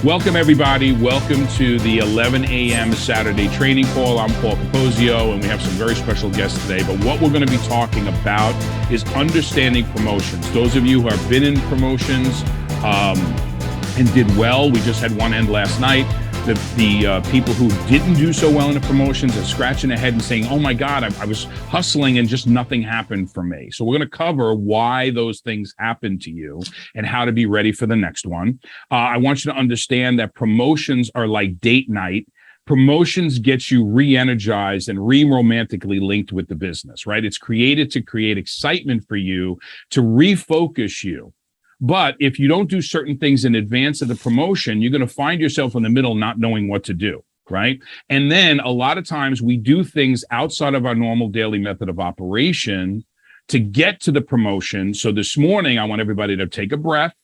Welcome, everybody. Welcome to the 11 a.m. Saturday training call. I'm Paul Capozio, and we have some very special guests today. But what we're going to be talking about is understanding promotions. Those of you who have been in promotions and did well, we just had one end last night. The people who didn't do so well in the promotions are scratching their head and saying, oh my God, I was hustling and just nothing happened for me. So we're going to cover why those things happen to you and how to be ready for the next one. I want you to understand that promotions are like date night. Promotions gets you re-energized and re-romantically linked with the business, right? It's created to create excitement for you, to refocus you. But if you don't do certain things in advance of the promotion, you're going to find yourself in the middle not knowing what to do, right? And then a lot of times we do things outside of our normal daily method of operation to get to the promotion. So this morning, I want everybody to take a breath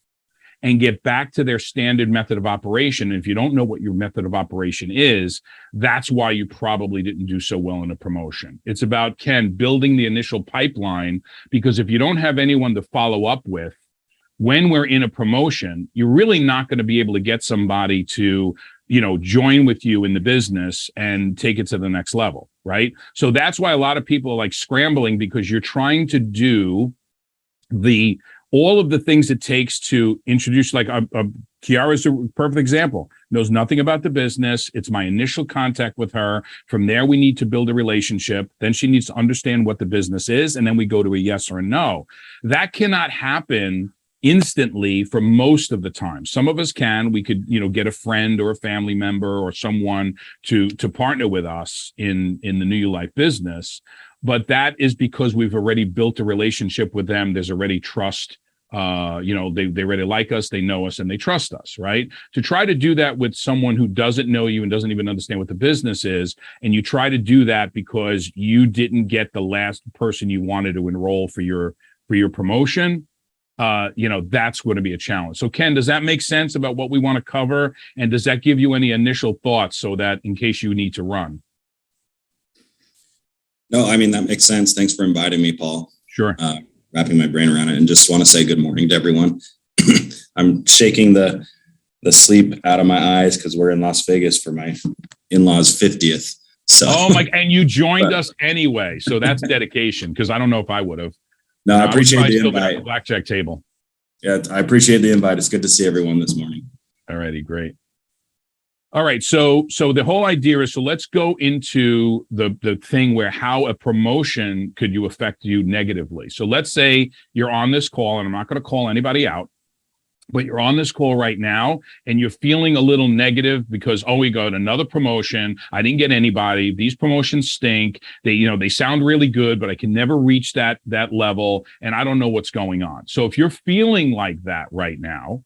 and get back to their standard method of operation. And if you don't know what your method of operation is, that's why you probably didn't do so well in a promotion. It's about, Ken, building the initial pipeline, because if you don't have anyone to follow up with, when we're in a promotion, you're really not going to be able to get somebody to, join with you in the business and take it to the next level, right? So that's why a lot of people are like scrambling, because you're trying to do all of the things it takes to introduce, like Kiara's a perfect example, knows nothing about the business. It's my initial contact with her. From there, we need to build a relationship. Then she needs to understand what the business is. And then we go to a yes or a no. That cannot happen instantly for most of the time. Some of us can. We could, get a friend or a family member or someone to partner with us in the New Life business. But that is because we've already built a relationship with them. There's already trust. They already like us, they know us, and they trust us, right? To try to do that with someone who doesn't know you and doesn't even understand what the business is, and you try to do that because you didn't get the last person you wanted to enroll for your promotion, that's going to be a challenge. So Ken, does that make sense about what we want to cover? And does that give you any initial thoughts so that in case you need to run? No, I mean, that makes sense. Thanks for inviting me, Paul. Sure. Wrapping my brain around it, and just want to say good morning to everyone. I'm shaking the sleep out of my eyes because we're in Las Vegas for my in-laws' 50th. So, and you joined us anyway. So that's dedication, because I don't know if I would have. No, I appreciate the invite. At the blackjack table. Yeah, I appreciate the invite. It's good to see everyone this morning. All righty, great. All right, so the whole idea is, so let's go into the thing where how a promotion could affect you negatively. So let's say you're on this call, and I'm not going to call anybody out, but you're on this call right now and you're feeling a little negative because, we got another promotion. I didn't get anybody. These promotions stink. They sound really good, but I can never reach that level. And I don't know what's going on. So if you're feeling like that right now,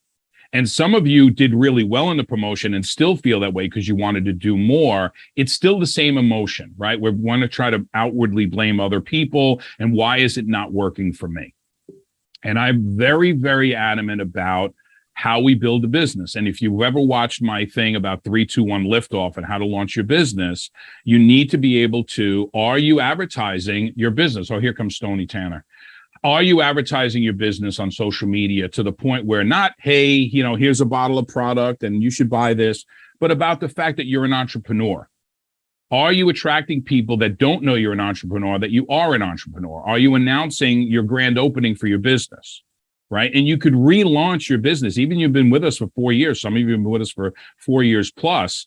and some of you did really well in the promotion and still feel that way because you wanted to do more, it's still the same emotion, right? We want to try to outwardly blame other people. And why is it not working for me? And I'm very, very adamant about how we build a business. And if you've ever watched my thing about 3, 2, 1 liftoff and how to launch your business, you need to be able to, are you advertising your business? Oh, here comes Stoney Tanner. Are you advertising your business on social media to the point where not, hey, here's a bottle of product and you should buy this, but about the fact that you're an entrepreneur? Are you attracting people that don't know you're an entrepreneur, that you are an entrepreneur? Are you announcing your grand opening for your business, right? And you could relaunch your business. Even you've been with us for 4 years. Some of you have been with us for 4 years plus.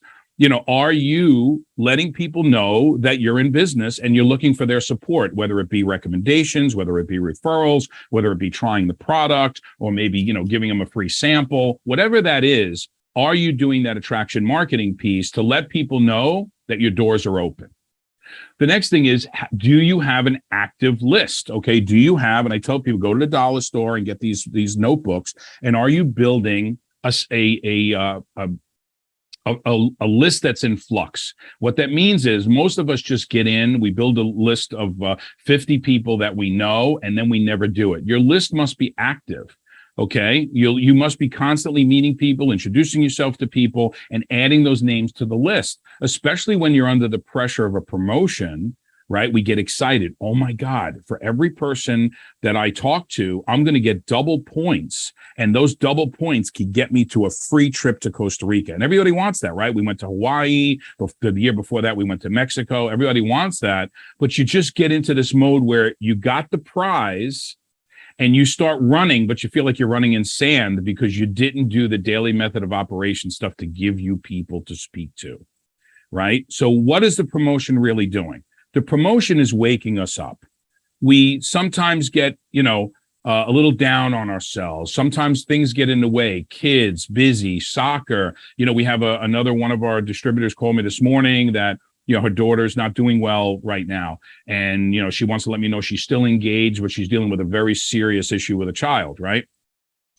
Are you letting people know that you're in business and you're looking for their support, whether it be recommendations, whether it be referrals, whether it be trying the product, or maybe, giving them a free sample, whatever that is? Are you doing that attraction marketing piece to let people know that your doors are open? The next thing is, do you have an active list? Okay. Do you have, and I tell people, go to the dollar store and get these notebooks. And are you building a list that's in flux? What that means is most of us just get in, we build a list of 50 people that we know, and then we never do it. Your list must be active. Okay, you must be constantly meeting people, introducing yourself to people, and adding those names to the list, especially when you're under the pressure of a promotion, right? We get excited. Oh my God, for every person that I talk to, I'm going to get double points. And those double points can get me to a free trip to Costa Rica. And everybody wants that, right? We went to Hawaii. The year before that, we went to Mexico. Everybody wants that. But you just get into this mode where you got the prize and you start running, but you feel like you're running in sand because you didn't do the daily method of operation stuff to give you people to speak to, right? So what is the promotion really doing? The promotion is waking us up. We sometimes get, a little down on ourselves. Sometimes things get in the way. Kids, busy, soccer. We have another one of our distributors called me this morning that, her daughter's not doing well right now. And, she wants to let me know she's still engaged, but she's dealing with a very serious issue with a child, right?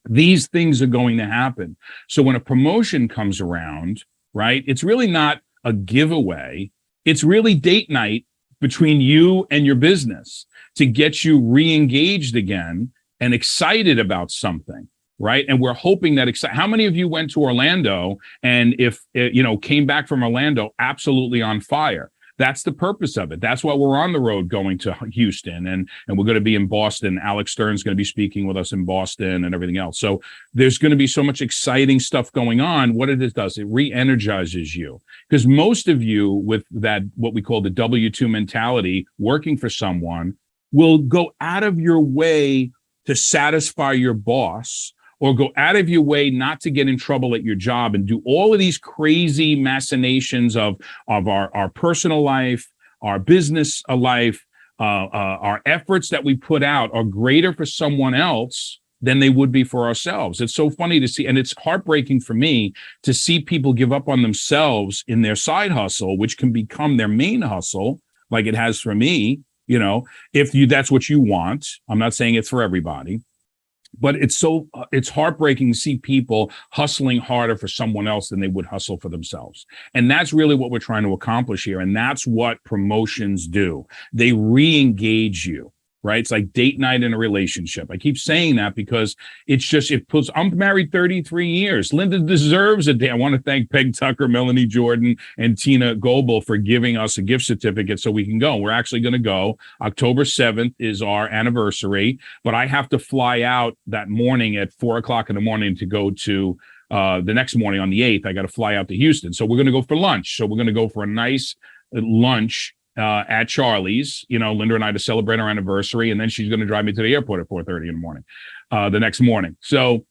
These things are going to happen. So when a promotion comes around, right, it's really not a giveaway. It's really date night between you and your business to get you re-engaged again and excited about something, right? And we're hoping that how many of you went to Orlando and came back from Orlando absolutely on fire? That's the purpose of it. That's why we're on the road going to Houston and we're going to be in Boston. Alex Stern's going to be speaking with us in Boston and everything else. So there's going to be so much exciting stuff going on. What it does, it re-energizes you, because most of you with that, what we call the W-2 mentality, working for someone, will go out of your way to satisfy your boss, or go out of your way not to get in trouble at your job and do all of these crazy machinations of our personal life, our business life, our efforts that we put out are greater for someone else than they would be for ourselves. It's so funny to see, and it's heartbreaking for me to see people give up on themselves in their side hustle, which can become their main hustle, like it has for me. If that's what you want. I'm not saying it's for everybody. But it's heartbreaking to see people hustling harder for someone else than they would hustle for themselves. And that's really what we're trying to accomplish here. And that's what promotions do. They re-engage you, right? It's like date night in a relationship. I keep saying that because I'm married 33 years. Linda deserves a day. I want to thank Peg Tucker, Melanie Jordan, and Tina Goebel for giving us a gift certificate so we can go. We're actually going to go. October 7th is our anniversary, but I have to fly out that morning at 4:00 in the morning to go to the next morning on the 8th. I got to fly out to Houston. So we're going to go for lunch. So we're going to go for a nice lunch at Charlie's, Linda and I, to celebrate our anniversary. And then she's going to drive me to the airport at 4:30 in the morning, the next morning. So,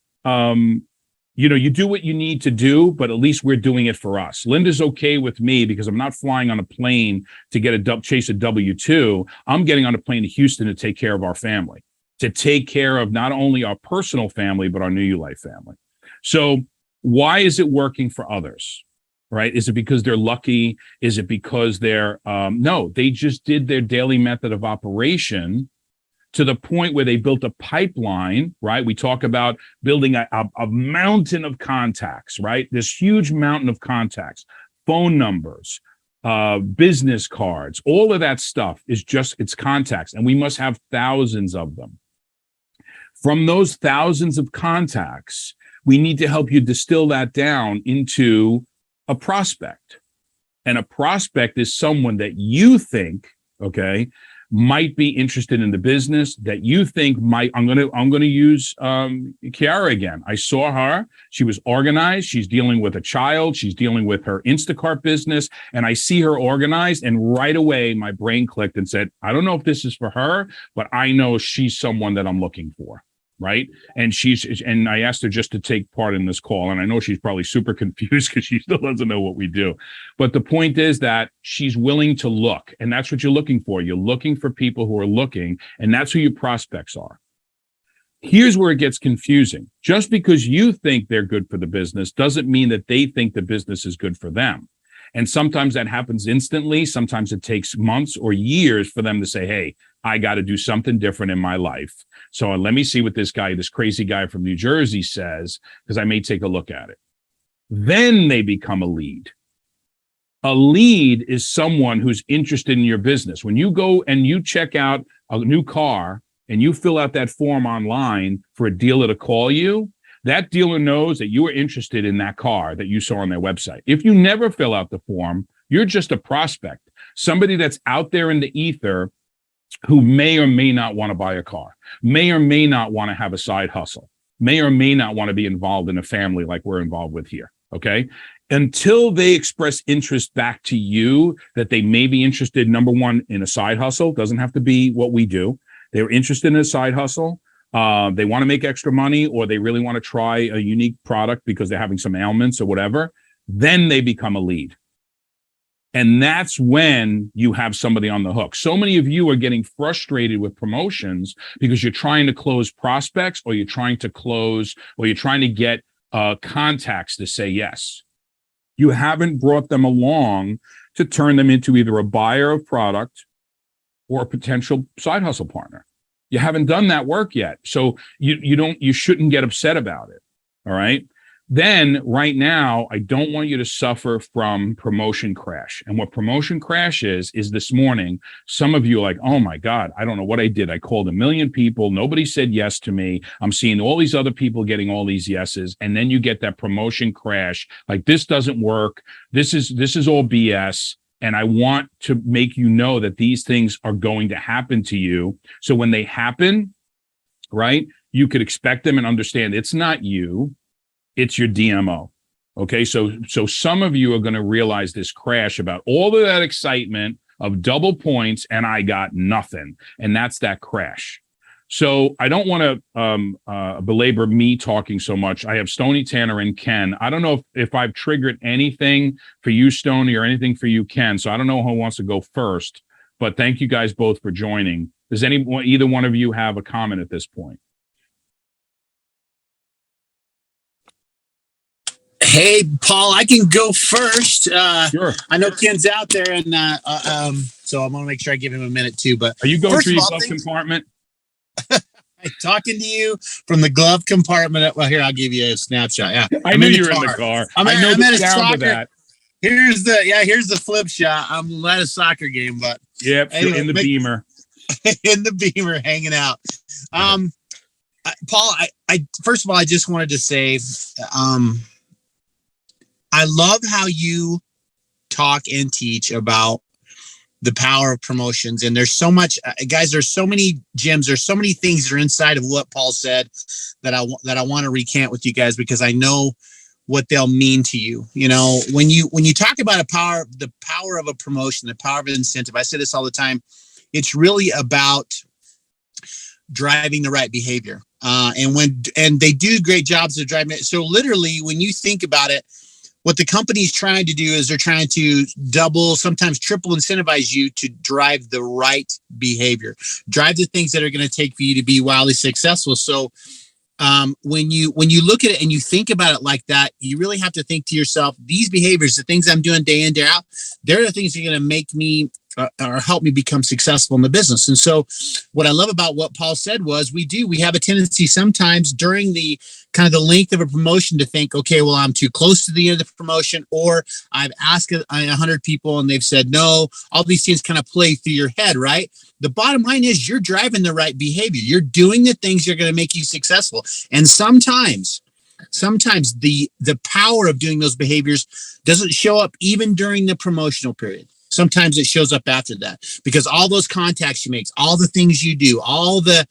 you do what you need to do, but at least we're doing it for us. Linda's okay with me because I'm not flying on a plane to chase a W-2. I'm getting on a plane to Houston to take care of our family, to take care of not only our personal family, but our New Life family. So why is it working for others? Right? Is it because they're lucky? Is it because no, they just did their daily method of operation to the point where they built a pipeline, right? We talk about building a mountain of contacts, right? This huge mountain of contacts, phone numbers, business cards, all of that stuff it's contacts, and we must have thousands of them. From those thousands of contacts, we need to help you distill that down into a prospect. And a prospect is someone that you think, might be interested in the business, that you think I'm going to use Kiara again. I saw her. She was organized. She's dealing with a child. She's dealing with her Instacart business. And I see her organized. And right away, my brain clicked and said, I don't know if this is for her, but I know she's someone that I'm looking for. Right. And I asked her just to take part in this call. And I know she's probably super confused because she still doesn't know what we do. But the point is that she's willing to look. And that's what you're looking for. You're looking for people who are looking. And that's who your prospects are. Here's where it gets confusing. Just because you think they're good for the business doesn't mean that they think the business is good for them. And sometimes that happens instantly. Sometimes it takes months or years for them to say, hey, I got to do something different in my life. So let me see what this crazy guy from New Jersey says, because I may take a look at it. Then they become a lead. A lead is someone who's interested in your business. When you go and you check out a new car and you fill out that form online for a dealer to call you, that dealer knows that you are interested in that car that you saw on their website. If you never fill out the form, you're just a prospect. somebody that's out there in the ether who may or may not want to buy a car, may or may not want to have a side hustle, may or may not want to be involved in a family like we're involved with here. Okay. Until they express interest back to you that they may be interested, number one, in a side hustle, doesn't have to be what we do. They're interested in a side hustle. They want to make extra money, or they really want to try a unique product because they're having some ailments or whatever. Then they become a lead. And that's when you have somebody on the hook. So many of you are getting frustrated with promotions because you're trying to close prospects, or you're trying to get contacts to say yes. You haven't brought them along to turn them into either a buyer of product or a potential side hustle partner. You haven't done that work yet. So you shouldn't get upset about it. All right. Then right now, I don't want you to suffer from promotion crash. And what promotion crash is this morning, some of you are like, oh my God, I don't know what I did. I called 1 million people. Nobody said yes to me. I'm seeing all these other people getting all these yeses. And then you get that promotion crash. Like, this doesn't work. This is all BS. And I want to make you know that these things are going to happen to you. So when they happen, right, you could expect them and understand it's not you. It's your DMO. Okay. So some of you are going to realize this crash about all of that excitement of double points and I got nothing. And that's that crash. So I don't want to belabor me talking so much. I have Stoney, Tanner, and Ken. I don't know if I've triggered anything for you, Stoney, or anything for you, Ken. So I don't know who wants to go first, but thank you guys both for joining. Does either one of you have a comment at this point? Hey, Paul, I can go first. Sure. I know Ken's out there, and so I'm going to make sure I give him a minute too. But are you going through your glove compartment? I'm talking to you from the glove compartment. Well, here, I'll give you a snapshot. Yeah, I knew you were in the car. I know the sound of that. Here's the flip shot. I'm at a soccer game, but yep, anyway, in the Beamer. In the Beamer, hanging out. Paul, I first of all, I just wanted to say, I love how you talk and teach about the power of promotions. And there's so much, guys, there's so many gems. There's so many things that are inside of what Paul said that I want to recant with you guys, because I know what they'll mean to you. You know, when you talk about the power of a promotion, the power of an incentive, I say this all the time. It's really about driving the right behavior. And they do great jobs of driving it. So literally, when you think about it, what the company's trying to do is they're trying to double, sometimes triple incentivize you to drive the right behavior, drive the things that are going to take for you to be wildly successful. So when you look at it and you think about it like that, you really have to think to yourself, these behaviors, the things I'm doing day in, day out, they're the things that are going to make me or help me become successful in the business. And so what I love about what Paul said was we have a tendency sometimes during the kind of the length of a promotion to think, okay, well, I'm too close to the end of the promotion, or I've asked 100 people and they've said no. All these things kind of play through your head, right? The bottom line is you're driving the right behavior. You're doing the things that are going to make you successful. And sometimes the power of doing those behaviors doesn't show up even during the promotional period. Sometimes it shows up after that, because all those contacts you make, all the things you do, all the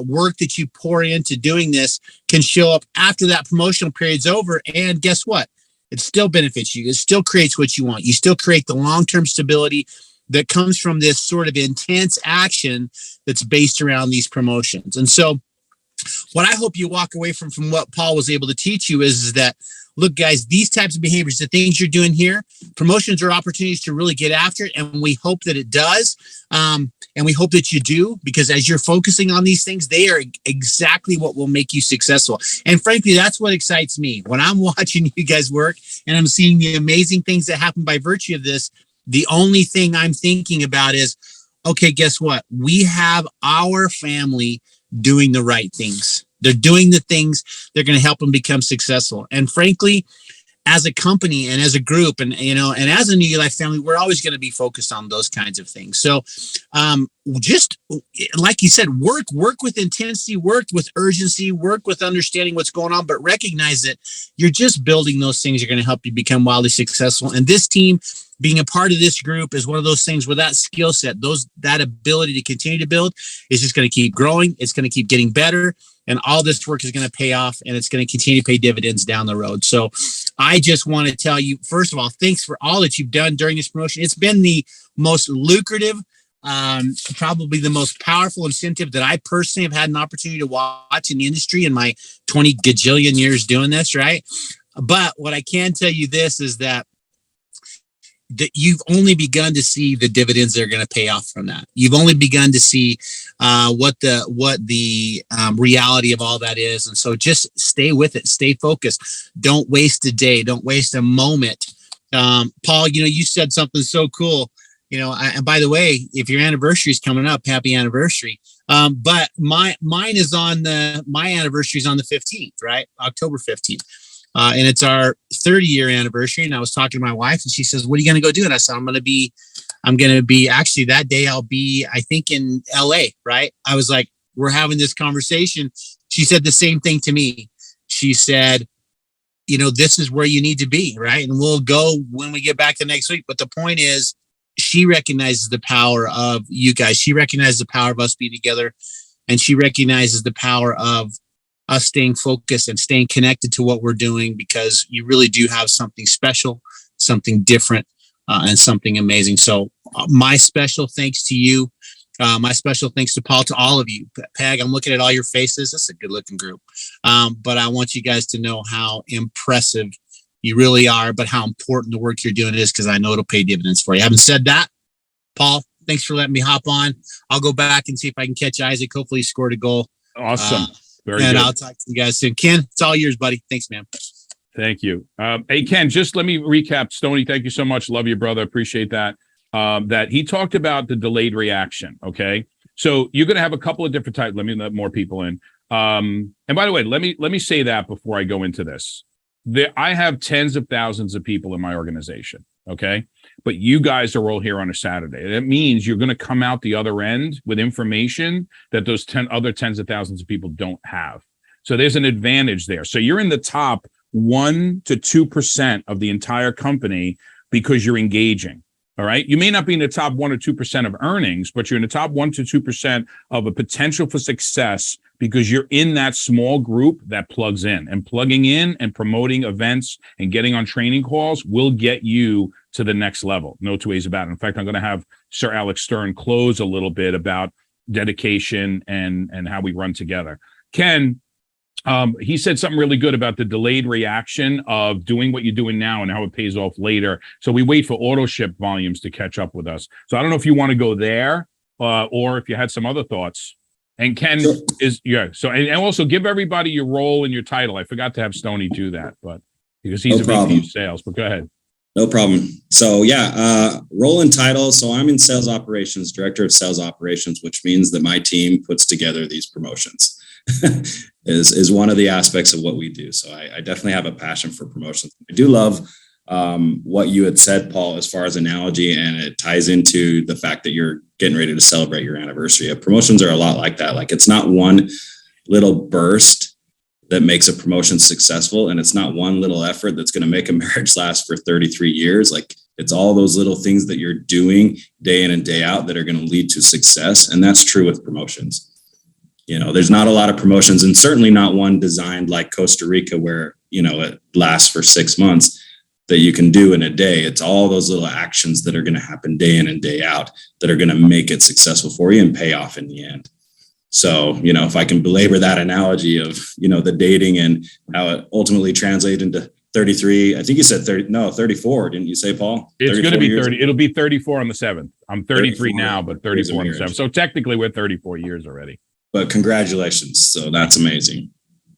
work that you pour into doing this can show up after that promotional period's over. And guess what? It still benefits you. It still creates what you want. You still create the long-term stability that comes from this sort of intense action that's based around these promotions. And so what I hope you walk away from what Paul was able to teach you is that, look, guys, these types of behaviors, the things you're doing here, promotions are opportunities to really get after it. And we hope that it does. And we hope that you do, because as you're focusing on these things, they are exactly what will make you successful. And frankly, that's what excites me. When I'm watching you guys work and I'm seeing the amazing things that happen by virtue of this, the only thing I'm thinking about is, okay, guess what? We have our family doing the right things. They're doing the things that are going to help them become successful. And frankly, as a company and as a group and as a New Life family, we're always going to be focused on those kinds of things. So just like you said, work with intensity, work with urgency, work with understanding what's going on, but recognize that you're just building those things that are going to help you become wildly successful. And this team, being a part of this group, is one of those things where that skill set, that ability to continue to build is just going to keep growing. It's going to keep getting better. And all this work is going to pay off, and it's going to continue to pay dividends down the road. So I just want to tell you, first of all, thanks for all that you've done during this promotion. It's been the most lucrative, probably the most powerful incentive that I personally have had an opportunity to watch in the industry in my 20 gajillion years doing this, right? But what I can tell you this is that you've only begun to see the dividends that are going to pay off from that. You've only begun to see what the reality of all that is. And so just stay with it, stay focused. Don't waste a day. Don't waste a moment. Paul, you said something so cool. And by the way, if your anniversary is coming up, happy anniversary. But my anniversary is on the 15th, right? October 15th. And it's our 30-year anniversary. And I was talking to my wife, and she says, "What are you going to go do?" And I said, I'm going to be actually that day. I'll be, I think, in LA, right? I was like, we're having this conversation. She said the same thing to me. She said, this is where you need to be, right? And we'll go when we get back to next week. But the point is, she recognizes the power of you guys. She recognizes the power of us being together, and she recognizes the power of us staying focused and staying connected to what we're doing, because you really do have something special, something different, and something amazing. So my special thanks to you. My special thanks to Paul, to all of you. Peg, I'm looking at all your faces. That's a good looking group. But I want you guys to know how impressive you really are, but how important the work you're doing is, because I know it'll pay dividends for you. Having said that, Paul, thanks for letting me hop on. I'll go back and see if I can catch Isaac. Hopefully he scored a goal. Awesome. Very good. I'll talk to you guys soon. Ken, it's all yours, buddy. Thanks, man. Thank you. Hey, Ken, just let me recap. Stoney, thank you so much. Love you, brother. Appreciate that. That he talked about the delayed reaction. Okay. So you're going to have a couple of different types. Let me let more people in. And by the way, let me say that before I go into this. I have tens of thousands of people in my organization. Okay. But you guys are all here on a Saturday. That means you're going to come out the other end with information that those tens of thousands of people don't have. So there's an advantage there. So you're in the top 1 to 2% of the entire company because you're engaging. All right. You may not be in the top 1 or 2% of earnings, but you're in the top 1 to 2% of a potential for success, because you're in that small group that plugs in. And plugging in and promoting events and getting on training calls will get you to the next level. No two ways about it. In fact, I'm going to have Sir Alex Stern close a little bit about dedication and how we run together. Ken, he said something really good about the delayed reaction of doing what you're doing now and how it pays off later. So we wait for auto ship volumes to catch up with us. So I don't know if you want to go there or if you had some other thoughts. And Ken So and also give everybody your role and your title. I forgot to have Stoney do that, but because he's a VP of sales. But go ahead. No problem. So role and title. So I'm in sales operations, director of sales operations, which means that my team puts together these promotions. is one of the aspects of what we do. So I definitely have a passion for promotions. I do love what you had said, Paul, as far as analogy, and it ties into the fact that you're getting ready to celebrate your anniversary. Promotions are a lot like that. Like, it's not one little burst that makes a promotion successful, and it's not one little effort that's going to make a marriage last for 33 years. Like, it's all those little things that you're doing day in and day out that are going to lead to success. And that's true with promotions. There's not a lot of promotions, and certainly not one designed like Costa Rica where, it lasts for 6 months, that you can do in a day. It's all those little actions that are going to happen day in and day out that are going to make it successful for you and pay off in the end. So, if I can belabor that analogy of, the dating and how it ultimately translates into 33, I think you said 34, didn't you say, Paul? It's going to be 30. It'll be 34 on the 7th. I'm 33 now, but 34 on the 7th. So technically we're 34 years already. But congratulations. So that's amazing.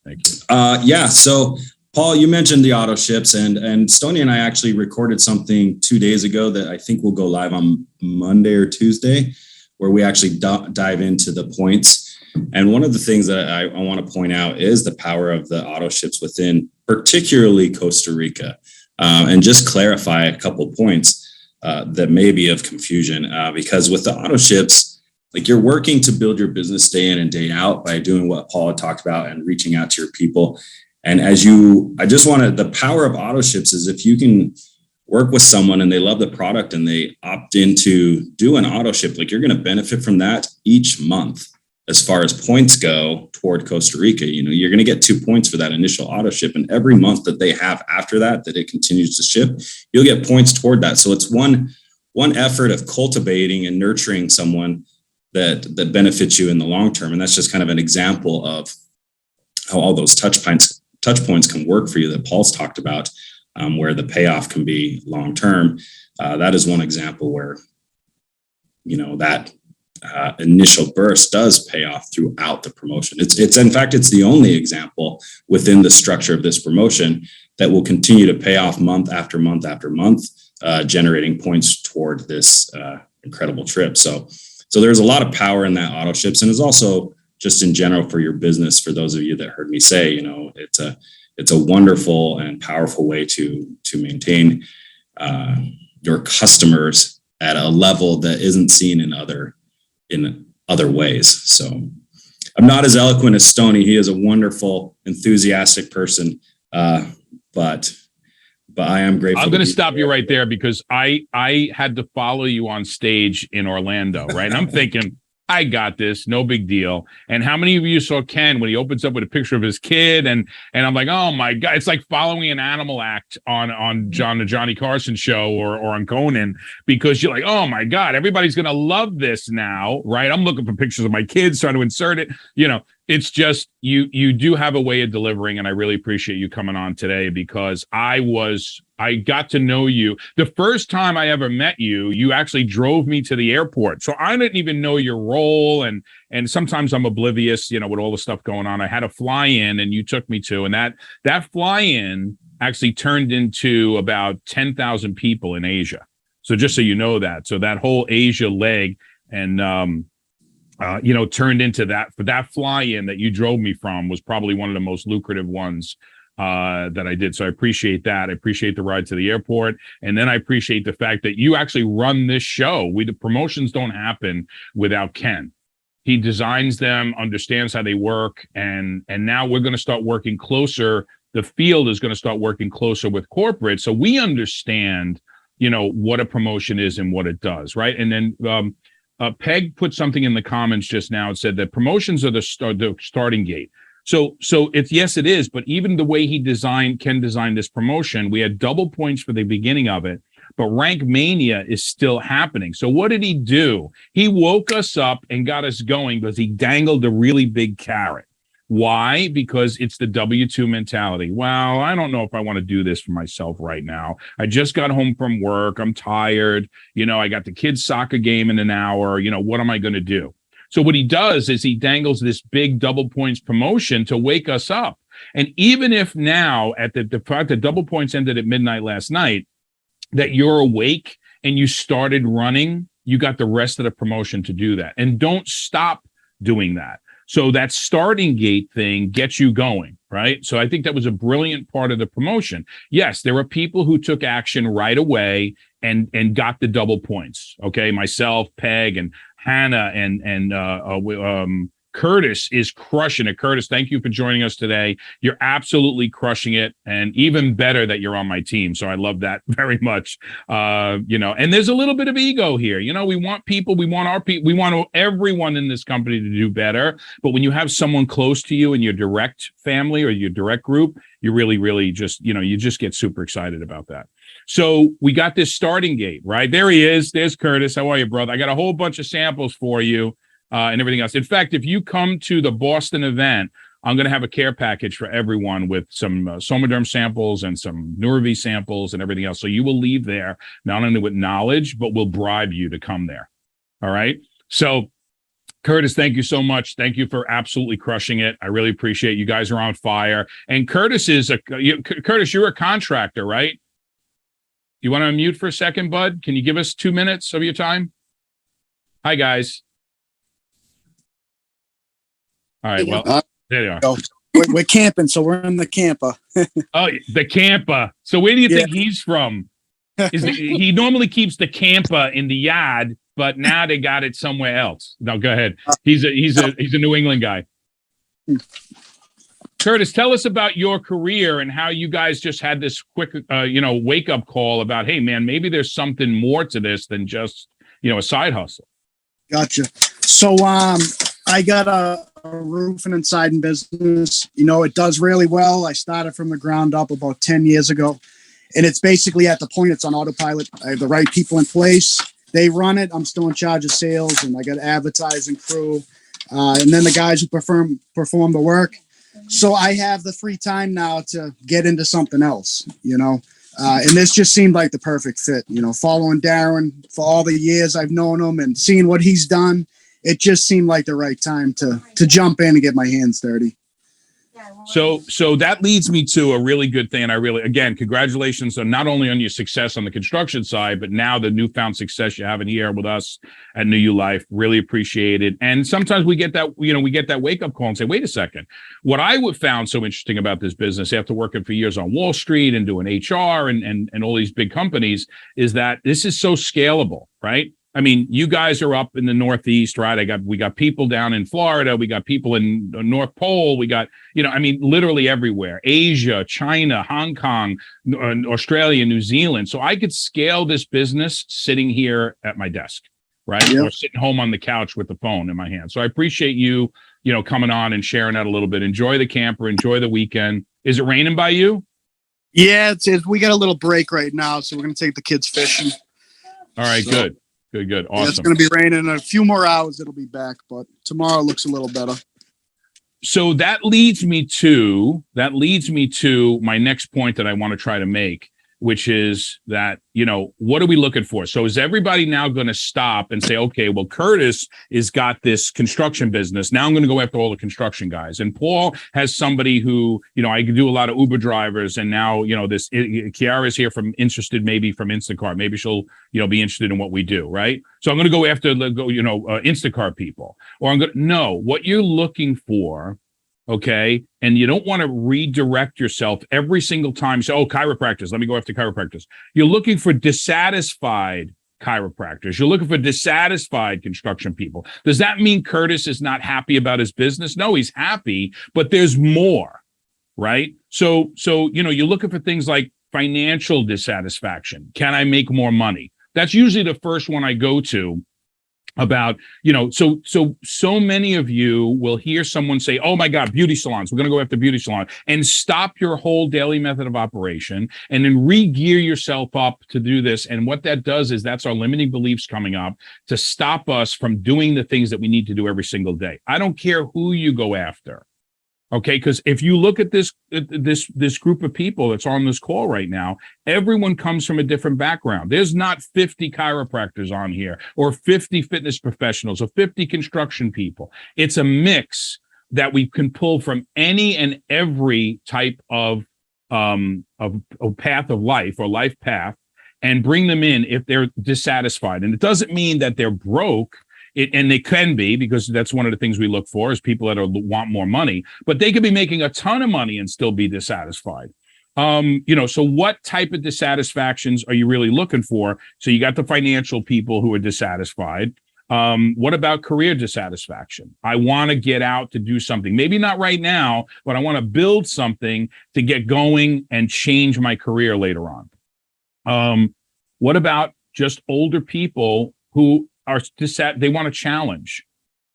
Thank you. So Paul, you mentioned the auto ships, and Stoney and I actually recorded something 2 days ago that I think will go live on Monday or Tuesday, where we actually dive into the points. And one of the things that I want to point out is the power of the auto ships within particularly Costa Rica. and just clarify a couple points that may be of confusion, because with the auto ships, like you're working to build your business day in and day out by doing what Paul had talked about and reaching out to your people. And I just wanted, the power of auto ships is if you can work with someone and they love the product and they opt into do an auto ship, like you're going to benefit from that each month. As far as points go toward Costa Rica, you're going to get 2 points for that initial auto ship. And every month that they have after that it continues to ship, you'll get points toward that. So it's one effort of cultivating and nurturing someone that benefits you in the long term. And that's just kind of an example of how all those touch points can work for you that Paul's talked about, where the payoff can be long term. That is one example where, that initial burst does pay off throughout the promotion. It's in fact, it's the only example within the structure of this promotion that will continue to pay off month after month after month, generating points toward this incredible trip. So there's a lot of power in that auto ships, and it's also just in general for your business. For those of you that heard me say, it's a wonderful and powerful way to maintain your customers at a level that isn't seen in other ways. So I'm not as eloquent as Stoney. He is a wonderful, enthusiastic person, but I am grateful. I'm going to stop you right there because I had to follow you on stage in Orlando, right? And I'm thinking, I got this, no big deal. And how many of you saw Ken when he opens up with a picture of his kid? And I'm like, oh my God, it's like following an animal act on the Johnny Carson show or on Conan, because you're like, oh my God, everybody's going to love this now, right? I'm looking for pictures of my kids, trying to insert it. It's just, you do have a way of delivering, and I really appreciate you coming on today, because I got to know you. The first time I ever met you, you actually drove me to the airport. So I didn't even know your role. And sometimes I'm oblivious, with all the stuff going on. I had a fly-in and you took me to, and that fly-in actually turned into about 10,000 people in Asia. So just so you know that. So that whole Asia leg and, turned into that. For that fly-in that you drove me from was probably one of the most lucrative ones that I did. So I appreciate that. I appreciate the ride to the airport. And then I appreciate the fact that you actually run this show. The promotions don't happen without Ken. He designs them, understands how they work. And now we're going to start working closer. The field is going to start working closer with corporate. So we understand, what a promotion is and what it does. Right. And then, Peg put something in the comments just now. It said that promotions are the starting gate. So yes, it is. But even the way Ken designed this promotion, we had double points for the beginning of it, but Rank Mania is still happening. So what did he do? He woke us up and got us going because he dangled a really big carrot. Why? Because it's the W-2 mentality. Well, I don't know if I want to do this for myself right now. I just got home from work. I'm tired. I got the kids' soccer game in an hour. What am I going to do? So what he does is he dangles this big double points promotion to wake us up. And even if now at the fact that double points ended at midnight last night, that you're awake and you started running, you got the rest of the promotion to do that. And don't stop doing that. So that starting gate thing gets you going, right? So I think that was a brilliant part of the promotion. Yes, there were people who took action right away and got the double points. Okay, myself, Peg, and Hannah, and Curtis is crushing it. Curtis, thank you for joining us today. You're absolutely crushing it, and even better that you're on my team. So I love that very much. And there's a little bit of ego here. We want people, we want our people, we want everyone in this company to do better. But when you have someone close to you in your direct family or your direct group, you really, really just, you just get super excited about that. So we got this starting gate, right? There he is. There's Curtis. How are you, brother? I got a whole bunch of samples for you. And everything else. In fact, if you come to the Boston event, I'm going to have a care package for everyone with some Somaderm samples and some Nuravi samples and everything else. So you will leave there not only with knowledge, but we'll bribe you to come there. All right. So Curtis, thank you so much. Thank you for absolutely crushing it. I really appreciate it. You guys are on fire. And Curtis Curtis, you're a contractor, right? You want to unmute for a second, bud? Can you give us 2 minutes of your time? Hi, guys. All right. Well, there you are. We're camping, so we're in the camper. Oh, the camper. So where do you think he's from? He normally keeps the camper in the yard, but now they got it somewhere else. No, go ahead. He's a New England guy. Curtis, tell us about your career and how you guys just had this quick, wake up call about, hey, man, maybe there's something more to this than just, a side hustle. Gotcha. So, I got a roofing and siding business. It does really well. I started from the ground up about 10 years ago, and it's basically at the point it's on autopilot. I have the right people in place. They run it. I'm still in charge of sales, and I got advertising crew, and then the guys who perform the work. So I have the free time now to get into something else, and this just seemed like the perfect fit, following Darren for all the years I've known him and seeing what he's done. It just seemed like the right time to jump in and get my hands dirty. So that leads me to a really good thing. And again, congratulations on not only on your success on the construction side, but now the newfound success you have in here with us at New You Life. Really appreciate it. And sometimes we get that, we get that wake up call and say, wait a second. What I found so interesting about this business after working for years on Wall Street and doing HR and all these big companies is that this is so scalable, right? I mean, you guys are up in the Northeast, right? We got people down in Florida. We got people in the North Pole. We got, literally everywhere, Asia, China, Hong Kong, Australia, New Zealand. So I could scale this business sitting here at my desk, right? Yep. Or sitting home on the couch with the phone in my hand. So I appreciate you, coming on and sharing that a little bit. Enjoy the camper, enjoy the weekend. Is it raining by you? Yeah, we got a little break right now. So we're going to take the kids fishing. All right, good. Good. Awesome. Yeah, it's going to be raining in a few more hours. It'll be back, but tomorrow looks a little better. So that leads me to my next point that I want to try to make, which is that, what are we looking for? So is everybody now going to stop and say, okay, well, Curtis has got this construction business. Now I'm going to go after all the construction guys. And Paul has somebody who, I can do a lot of Uber drivers. And now, Kiara's here interested maybe from Instacart. Maybe she'll, be interested in what we do. Right. So I'm going to go after Instacart people, or what you're looking for. Okay. And you don't want to redirect yourself every single time. So, chiropractors, let me go after chiropractors. You're looking for dissatisfied chiropractors. You're looking for dissatisfied construction people. Does that mean Curtis is not happy about his business? No, he's happy, but there's more, right? So, you're looking for things like financial dissatisfaction. Can I make more money? That's usually the first one I go to. About, so many of you will hear someone say, oh my God, beauty salons, we're going to go after beauty salon, and stop your whole daily method of operation and then re-gear yourself up to do this. And what that does is that's our limiting beliefs coming up to stop us from doing the things that we need to do every single day. I don't care who you go after. Okay, because if you look at this group of people that's on this call right now, everyone comes from a different background. There's not 50 chiropractors on here, or 50 fitness professionals, or 50 construction people. It's a mix that we can pull from any and every type of path of life or life path, and bring them in if they're dissatisfied. And it doesn't mean that they're broke. And they can be, because that's one of the things we look for is people that want more money, but they could be making a ton of money and still be dissatisfied. So what type of dissatisfactions are you really looking for? So you got the financial people who are dissatisfied. What about career dissatisfaction? I want to get out to do something, maybe not right now, but I want to build something to get going and change my career later on. What about just older people who are they want a challenge?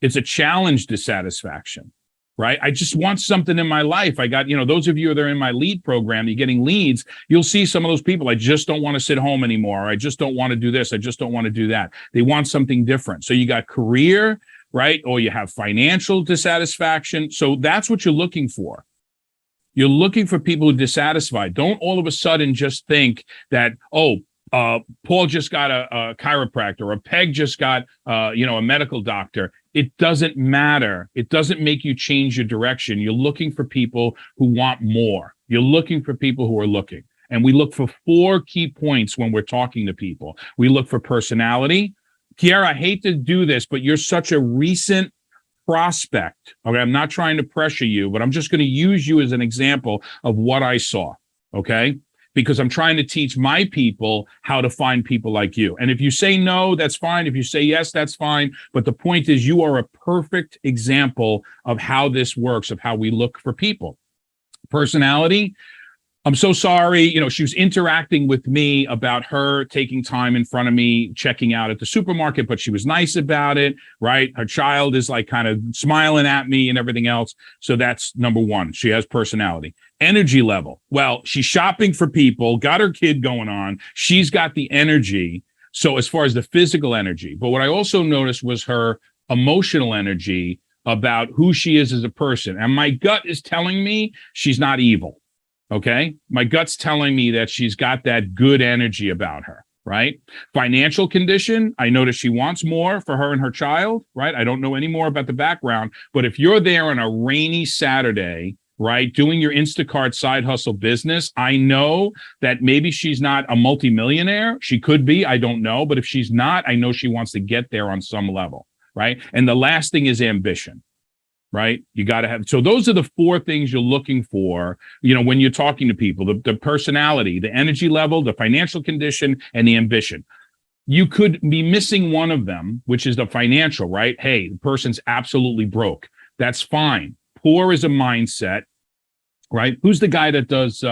It's a challenge dissatisfaction, right? I just want something in my life. I got, those of you that are in my lead program, you're getting leads. You'll see some of those people. I just don't want to sit home anymore. I just don't want to do this. I just don't want to do that. They want something different. So you got career, right? Or you have financial dissatisfaction. So that's what you're looking for. You're looking for people who are dissatisfied. Don't all of a sudden just think that, Paul just got a chiropractor, or Peg just got, a medical doctor. It doesn't matter. It doesn't make you change your direction. You're looking for people who want more. You're looking for people who are looking. And we look for 4 key points when we're talking to people. We look for personality. Kiara, I hate to do this, but you're such a recent prospect, okay, I'm not trying to pressure you, but I'm just going to use you as an example of what I saw, okay? Because I'm trying to teach my people how to find people like you. And if you say no, that's fine. If you say yes, that's fine. But the point is, you are a perfect example of how this works, of how we look for people. Personality, I'm so sorry. You know, she was interacting with me about her taking time in front of me, checking out at the supermarket, but she was nice about it, right? Her child is like kind of smiling at me and everything else. So that's number one. She has personality. Energy level. Well, she's shopping for people, got her kid going on. She's got the energy. So as far as the physical energy, but what I also noticed was her emotional energy about who she is as a person. And my gut is telling me she's not evil. Okay. My gut's telling me that she's got that good energy about her, right? Financial condition. I notice she wants more for her and her child, right? I don't know any more about the background, but if you're there on a rainy Saturday, right, doing your Instacart side hustle business, I know that maybe she's not a multimillionaire. She could be, I don't know. But if she's not, I know she wants to get there on some level, right? And the last thing is ambition. Right? You got to have, so those are the four things you're looking for, you know, when you're talking to people, the personality, the energy level, the financial condition, and the ambition. You could be missing one of them, which is the financial, right? Hey, the person's absolutely broke. That's fine. Poor is a mindset, right? Who's the guy that does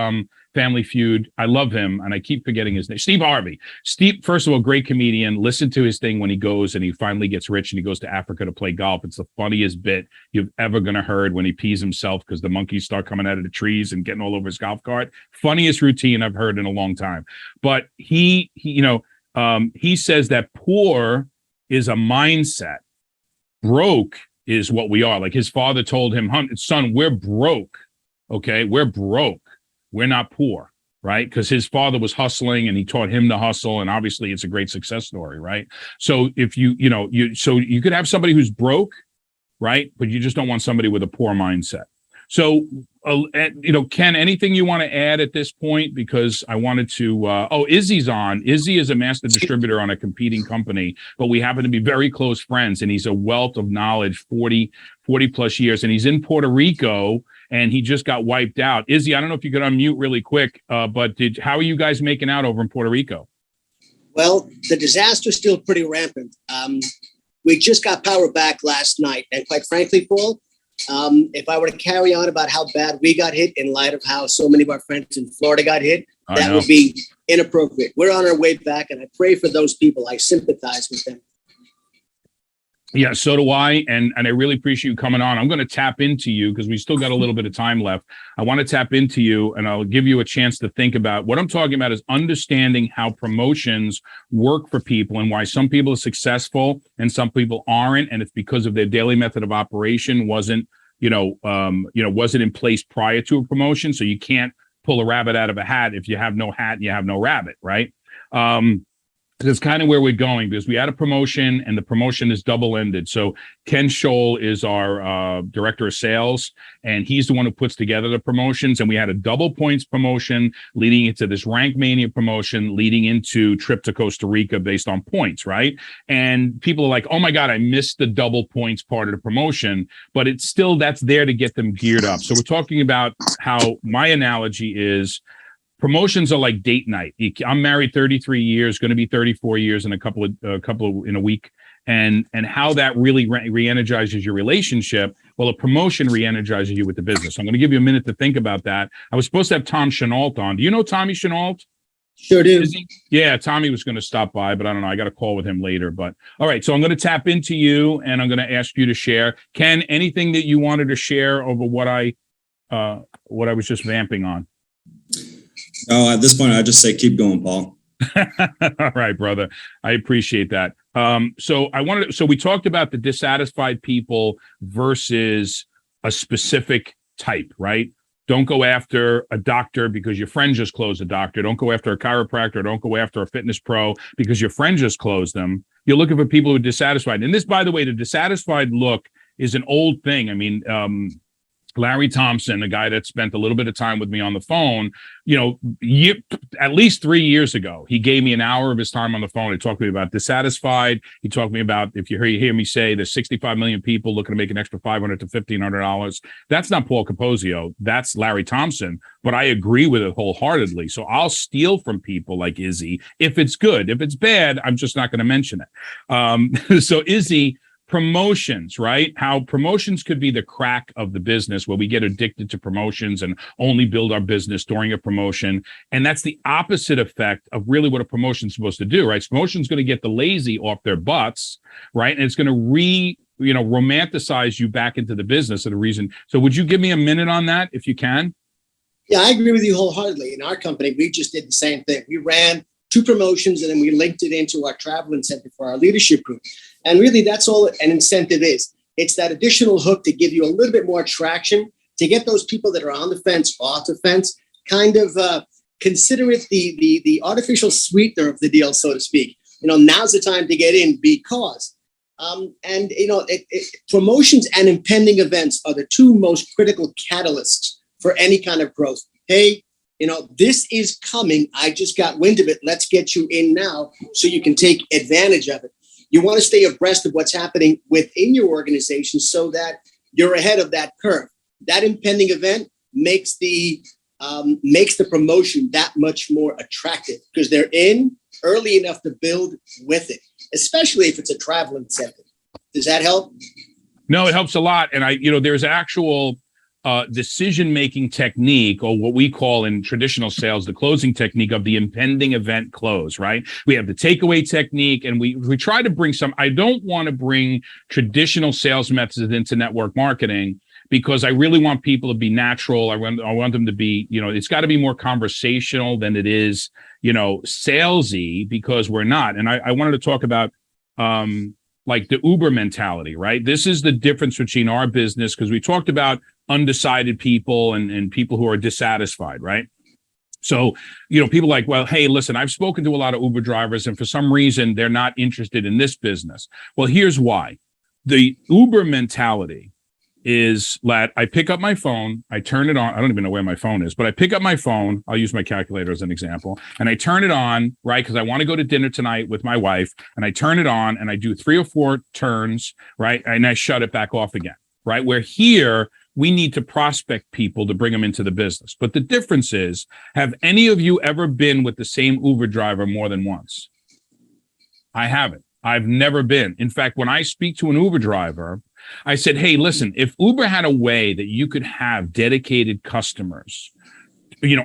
Family Feud? I love him, and I keep forgetting his name. Steve Harvey. Steve, first of all, great comedian. Listen to his thing when he goes and he finally gets rich and he goes to Africa to play golf. It's the funniest bit you've ever gonna heard when he pees himself because the monkeys start coming out of the trees and getting all over his golf cart. Funniest routine I've heard in a long time. But he says that poor is a mindset. Broke is what we are. Like his father told him, son, we're broke. Okay, we're broke. We're not poor, right? Because his father was hustling and he taught him to hustle. And obviously it's a great success story, right? So if you could have somebody who's broke, right? But you just don't want somebody with a poor mindset. So, Ken, anything you want to add at this point? Because I wanted to, Izzy's on. Izzy is a master distributor on a competing company, but we happen to be very close friends and he's a wealth of knowledge, 40 plus years. And he's in Puerto Rico and he just got wiped out. Izzy, I don't know if you could unmute really quick, but how are you guys making out over in Puerto Rico? Well, the disaster is still pretty rampant. We just got power back last night. And quite frankly, Paul, if I were to carry on about how bad we got hit in light of how so many of our friends in Florida got hit, that would be inappropriate. We're on our way back, and I pray for those people. I sympathize with them. Yeah, so do I. And I really appreciate you coming on. I'm going to tap into you because we still got a little bit of time left. I want to tap into you and I'll give you a chance to think about what I'm talking about is understanding how promotions work for people and why some people are successful and some people aren't. And it's because of their daily method of operation wasn't in place prior to a promotion. So you can't pull a rabbit out of a hat. If you have no hat, you have no rabbit, right? That's kind of where we're going because we had a promotion and the promotion is double-ended. So Ken Scholl is our director of sales, and he's the one who puts together the promotions. And we had a double points promotion leading into this Rank Mania promotion, leading into trip to Costa Rica based on points, right? And people are like, oh my God, I missed the double points part of the promotion, but it's still, that's there to get them geared up. So we're talking about how my analogy is promotions are like date night. I'm married 33 years, going to be 34 years in a couple in a week. And how that really re-energizes your relationship. Well, a promotion re-energizes you with the business. So I'm going to give you a minute to think about that. I was supposed to have Tom Chenault on. Do you know Tommy Chenault? Sure do. Yeah, Tommy was going to stop by, but I don't know. I got a call with him later. But all right, so I'm going to tap into you and I'm going to ask you to share. Ken, anything that you wanted to share over what I was just vamping on? Oh, at this point, I just say keep going, Paul. All right, brother. I appreciate that. So we talked about the dissatisfied people versus a specific type, right? Don't go after a doctor because your friend just closed a doctor. Don't go after a chiropractor. Don't go after a fitness pro because your friend just closed them. You're looking for people who are dissatisfied. And this, by the way, the dissatisfied look is an old thing. I mean, Larry Thompson, a guy that spent a little bit of time with me on the phone, at least 3 years ago, he gave me an hour of his time on the phone. He talked to me about dissatisfied. He talked to me about, if you hear me say there's 65 million people looking to make an extra $500 to $1,500. That's not Paul Capozio. That's Larry Thompson. But I agree with it wholeheartedly. So I'll steal from people like Izzy if it's good. If it's bad, I'm just not going to mention it. So Izzy, promotions, right? How promotions could be the crack of the business where we get addicted to promotions and only build our business during a promotion. And that's the opposite effect of really what a promotion is supposed to do, right? So promotion is going to get the lazy off their butts, right? And it's going to romanticize you back into the business of the reason. So would you give me a minute on that if you can? Yeah, I agree with you wholeheartedly. In our company, we just did the same thing. We ran 2 promotions and then we linked it into our travel incentive for our leadership group. And really, that's all an incentive is. It's that additional hook to give you a little bit more traction, to get those people that are on the fence off the fence, kind of consider it the artificial sweetener of the deal, so to speak. Now's the time to get in because, promotions and impending events are the 2 most critical catalysts for any kind of growth. Hey, this is coming. I just got wind of it. Let's get you in now so you can take advantage of it. You want to stay abreast of what's happening within your organization so that you're ahead of that curve. That impending event makes the promotion that much more attractive because they're in early enough to build with it, especially if it's a travel incentive. Does that help? No, it helps a lot. And there's actual decision-making technique, or what we call in traditional sales, the closing technique of the impending event close, right? We have the takeaway technique, and we try to bring I don't want to bring traditional sales methods into network marketing because I really want people to be natural. I want them to be, it's got to be more conversational than it is, salesy, because we're not. And I wanted to talk about like the Uber mentality, right? This is the difference between our business, because we talked about undecided people and people who are dissatisfied, right? So, people like, well, hey, listen, I've spoken to a lot of Uber drivers and for some reason they're not interested in this business. Well, here's why. The Uber mentality is that I pick up my phone, I turn it on. I don't even know where my phone is, but I pick up my phone. I'll use my calculator as an example. And I turn it on, right? Because I want to go to dinner tonight with my wife. And I turn it on and I do 3 or 4 turns, right? And I shut it back off again, right? Where here, we need to prospect people to bring them into the business. But the difference is, have any of you ever been with the same Uber driver more than once? I haven't. I've never been. In fact, when I speak to an Uber driver, I said, hey, listen, if Uber had a way that you could have dedicated customers,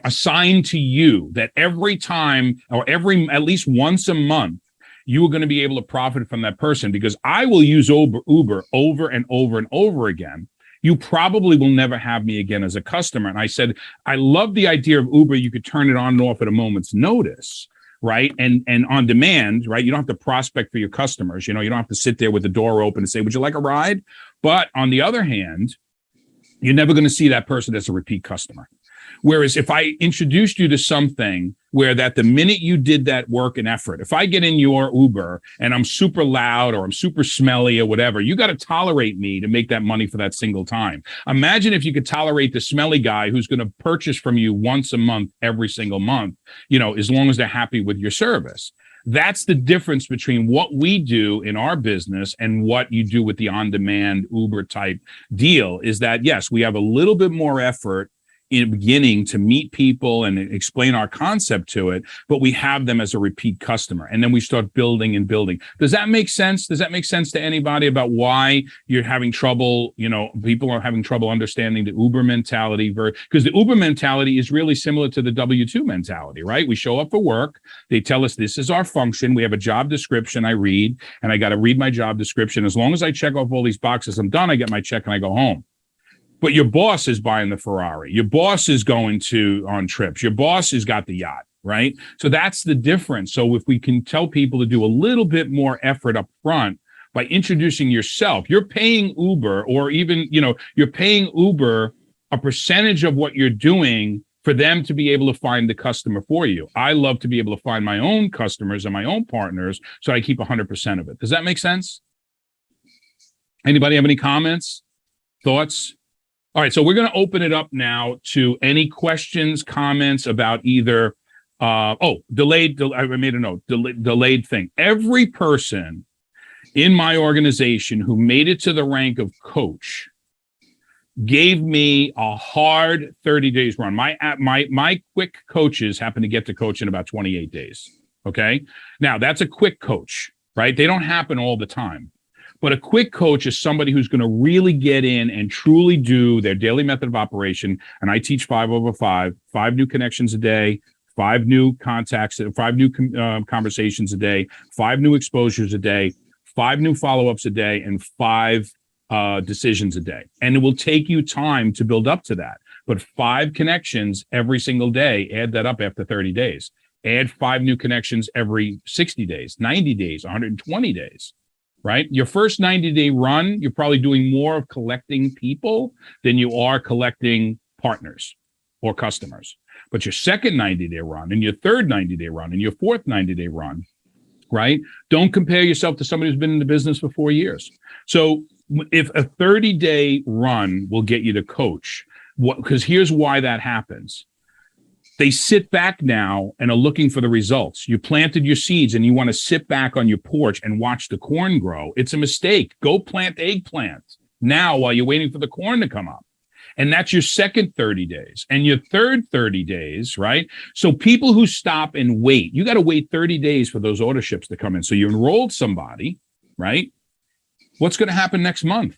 assigned to you, that every time or at least once a month, you were going to be able to profit from that person, because I will use Uber over and over and over again. You probably will never have me again as a customer. And I said, I love the idea of Uber. You could turn it on and off at a moment's notice, right? And on demand, right? You don't have to prospect for your customers. You don't have to sit there with the door open and say, would you like a ride? But on the other hand, you're never going to see that person as a repeat customer. Whereas if I introduced you to something where that the minute you did that work and effort, if I get in your Uber and I'm super loud or I'm super smelly or whatever, you got to tolerate me to make that money for that single time. Imagine if you could tolerate the smelly guy who's going to purchase from you once a month, every single month, as long as they're happy with your service. That's the difference between what we do in our business and what you do with the on-demand Uber type deal, is that, yes, we have a little bit more effort in the beginning to meet people and explain our concept to it, but we have them as a repeat customer. And then we start building and building. Does that make sense? Does that make sense to anybody about why you're having trouble, people are having trouble understanding the Uber mentality? Because the Uber mentality is really similar to the W-2 mentality, right? We show up for work. They tell us this is our function. We have a job description I read, and I got to read my job description. As long as I check off all these boxes, I'm done. I get my check and I go home. But your boss is buying the Ferrari. Your boss is going on trips. Your boss has got the yacht, right? So that's the difference. So if we can tell people to do a little bit more effort up front by introducing yourself, you're paying Uber, or even, you're paying Uber a percentage of what you're doing for them to be able to find the customer for you. I love to be able to find my own customers and my own partners, so I keep 100% of it. Does that make sense? Anybody have any comments, thoughts? All right, so we're going to open it up now to any questions, comments about either. Delayed. I made a note. Delayed thing. Every person in my organization who made it to the rank of coach gave me a hard 30 days run. My quick coaches happen to get to coach in about 28 days. Okay. Now that's a quick coach, right? They don't happen all the time. But a quick coach is somebody who's going to really get in and truly do their daily method of operation. And I teach 5/5, 5 new connections a day, 5 new contacts, 5 new conversations a day, 5 new exposures a day, 5 new follow-ups a day, and 5 decisions a day. And it will take you time to build up to that. But 5 connections every single day, add that up after 30 days. Add 5 new connections every 60 days, 90 days, 120 days. Right? Your first 90-day run, you're probably doing more of collecting people than you are collecting partners or customers. But your second 90-day run and your third 90-day run and your fourth 90-day run, right? Don't compare yourself to somebody who's been in the business for 4 years. So if a 30-day run will get you to coach, because here's why that happens. They sit back now and are looking for the results. You planted your seeds and you want to sit back on your porch and watch the corn grow. It's a mistake. Go plant eggplant now while you're waiting for the corn to come up. And that's your second 30 days and your third 30 days, right? So people who stop and wait, you got to wait 30 days for those orderships to come in. So you enrolled somebody, right? What's going to happen next month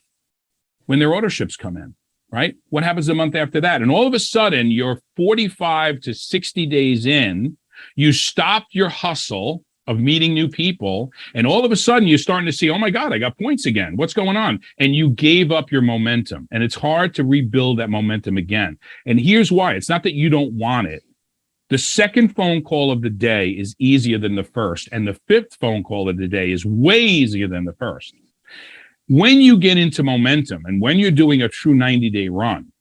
when their orderships come in? Right? What happens the month after that? And all of a sudden, you're 45 to 60 days in, you stopped your hustle of meeting new people, and all of a sudden you're starting to see, oh my God, I got points again. What's going on? And you gave up your momentum. And it's hard to rebuild that momentum again. And here's why. It's not that you don't want it. The second phone call of the day is easier than the first. And the fifth phone call of the day is way easier than the first. When you get into momentum and when you're doing a true 90-day run,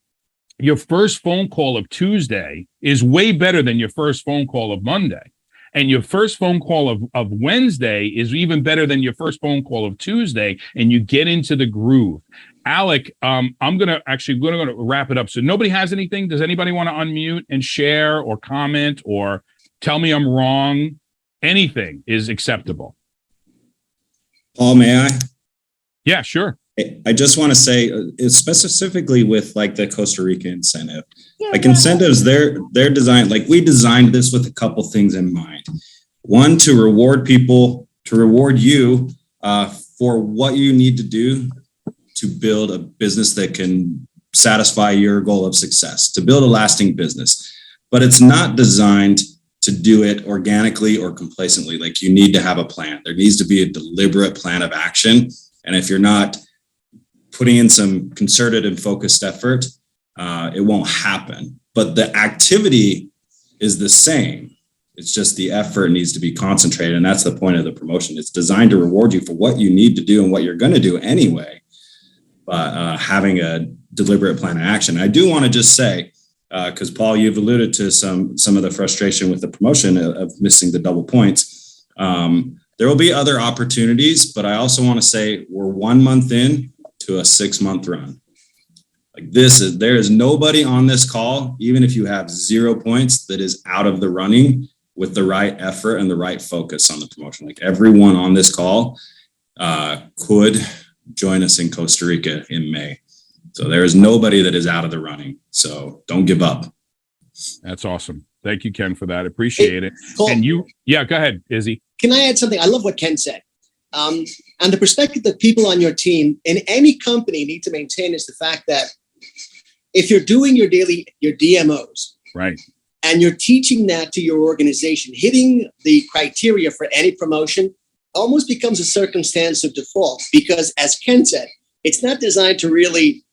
your first phone call of Tuesday is way better than your first phone call of Monday. And your first phone call of Wednesday is even better than your first phone call of Tuesday. And you get into the groove. Alec, I'm going to wrap it up. So nobody has anything. Does anybody want to unmute and share or comment or tell me I'm wrong? Anything is acceptable. Paul, may I? Yeah, sure. I just want to say, specifically with like the Costa Rica incentive, incentives, they're designed, like we designed this with a couple things in mind. One, to reward people, to reward you for what you need to do to build a business that can satisfy your goal of success, to build a lasting business. But it's not designed to do it organically or complacently. Like you need to have a plan. There needs to be a deliberate plan of action. And if you're not putting in some concerted and focused effort, it won't happen. But the activity is the same. It's just the effort needs to be concentrated. And that's the point of the promotion. It's designed to reward you for what you need to do and what you're going to do anyway. But having a deliberate plan of action. I do want to just say, because Paul, you've alluded to some of the frustration with the promotion of missing the double points. There will be other opportunities, but I also want to say we're 1 month in to a 6-month run. Like there is nobody on this call, even if you have 0 points, that is out of the running with the right effort and the right focus on the promotion. Like everyone on this call could join us in Costa Rica in May. So there is nobody that is out of the running. So don't give up. That's awesome. Thank you, Ken, for that. Appreciate it. Paul, And you, yeah, go ahead, Izzy. Can I add something? I love what Ken said. And the perspective that people on your team in any company need to maintain is the fact that if you're doing your DMOs, right, and you're teaching that to your organization, hitting the criteria for any promotion almost becomes a circumstance of default because, as Ken said, it's not designed to really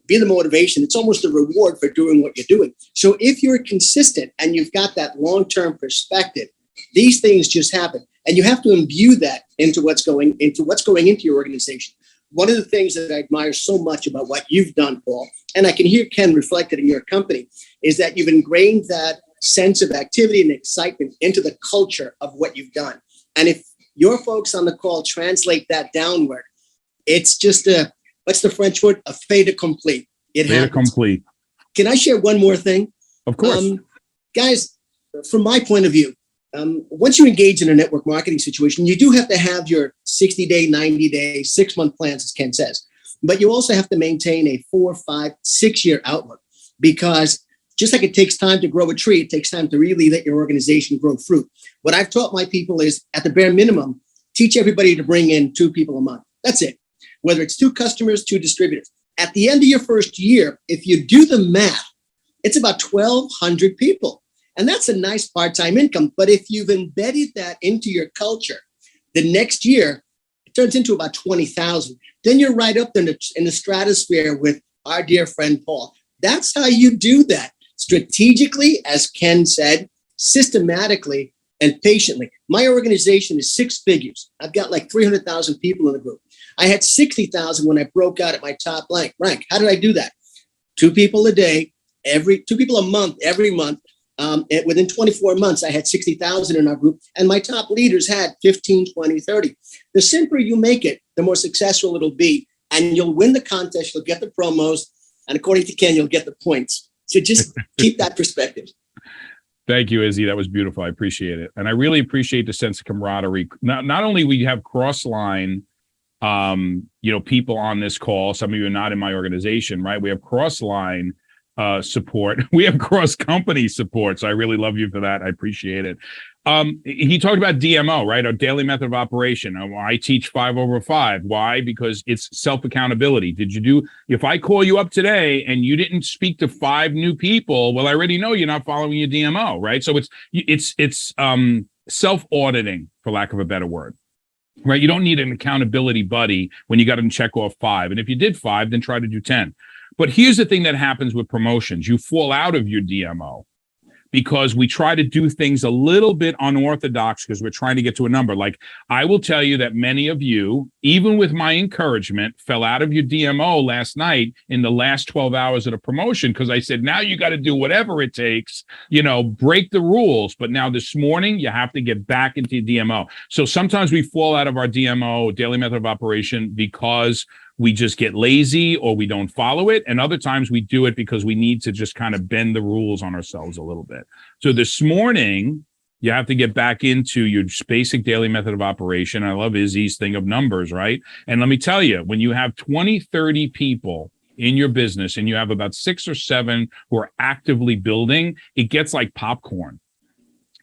be the motivation. It's almost a reward for doing what you're doing. So if you're consistent and you've got that long-term perspective, these things just happen. And you have to imbue that into what's going into your organization. One of the things that I admire so much about what you've done, Paul, and I can hear Ken reflected in your company, is that you've ingrained that sense of activity and excitement into the culture of what you've done. And if your folks on the call translate that downward, it's just what's the French word? A fait accompli. It Fait happens. complete. Can I share one more thing? Of course. Guys, from my point of view, once you engage in a network marketing situation, you do have to have your 60-day, 90-day, 6-month plans, as Ken says. But you also have to maintain a 4, 5, 6-year outlook, because just like it takes time to grow a tree, it takes time to really let your organization grow fruit. What I've taught my people is, at the bare minimum, teach everybody to bring in 2 people a month. That's it. Whether it's 2 customers, 2 distributors. At the end of your first year, if you do the math, it's about 1,200 people. And that's a nice part-time income. But if you've embedded that into your culture, the next year, it turns into about 20,000. Then you're right up there in the stratosphere with our dear friend Paul. That's how you do that. Strategically, as Ken said, systematically, and patiently. My organization is 6 figures. I've got like 300,000 people in the group. I had 60,000 when I broke out at my top rank. How did I do that? 2 people a day, 2 people a month, every month. And within 24 months, I had 60,000 in our group, and my top leaders had 15, 20, 30. The simpler you make it, the more successful it'll be, and you'll win the contest, you'll get the promos, and according to Ken, you'll get the points. So just keep that perspective. Thank you, Izzy. That was beautiful. I appreciate it. And I really appreciate the sense of camaraderie. Not only we have cross-line, people on this call. Some of you are not in my organization, right? We have cross-line support. We have cross-company support. So I really love you for that. I appreciate it. He talked about DMO, right? Our daily method of operation. I teach 5/5. Why? Because it's self-accountability. If I call you up today and you didn't speak to 5 new people, well, I already know you're not following your DMO, right? So it's self-auditing, for lack of a better word. Right? You don't need an accountability buddy when you got to check off 5. And if you did 5, then try to do 10. But here's the thing that happens with promotions. You fall out of your DMO because we try to do things a little bit unorthodox because we're trying to get to a number. Like, I will tell you that many of you, even with my encouragement, fell out of your DMO last night in the last 12 hours of the promotion because I said, now you got to do whatever it takes, break the rules. But now this morning, you have to get back into your DMO. So sometimes we fall out of our DMO, daily method of operation, because we just get lazy or we don't follow it. And other times we do it because we need to just kind of bend the rules on ourselves a little bit. So this morning, you have to get back into your basic daily method of operation. I love Izzy's thing of numbers, right? And let me tell you, when you have 20, 30 people in your business and you have about 6 or 7 who are actively building, it gets like popcorn.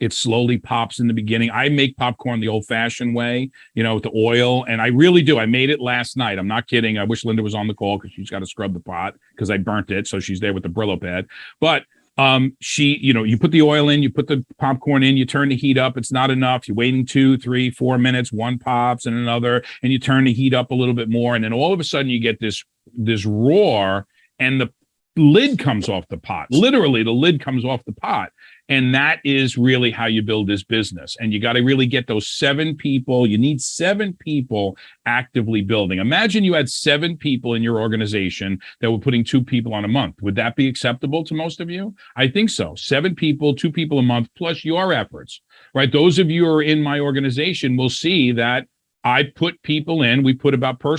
It slowly pops in the beginning. I make popcorn the old-fashioned way, with the oil, and I really do. I made it last night. I'm not kidding. I wish Linda was on the call because she's got to scrub the pot because I burnt it, so she's there with the Brillo pad. But you put the oil in, you put the popcorn in, you turn the heat up. It's not enough. You're waiting 2, 3, 4 minutes. One pops and another, and you turn the heat up a little bit more, and then all of a sudden you get this roar, and the lid comes off the pot. Literally, the lid comes off the pot. And that is really how you build this business. And you got to really get those 7 people. You need 7 people actively building. Imagine you had 7 people in your organization that were putting 2 people on a month. Would that be acceptable to most of you? I think so. 7 people, 2 people a month, plus your efforts, right? Those of you who are in my organization will see that I put people in. We put about 4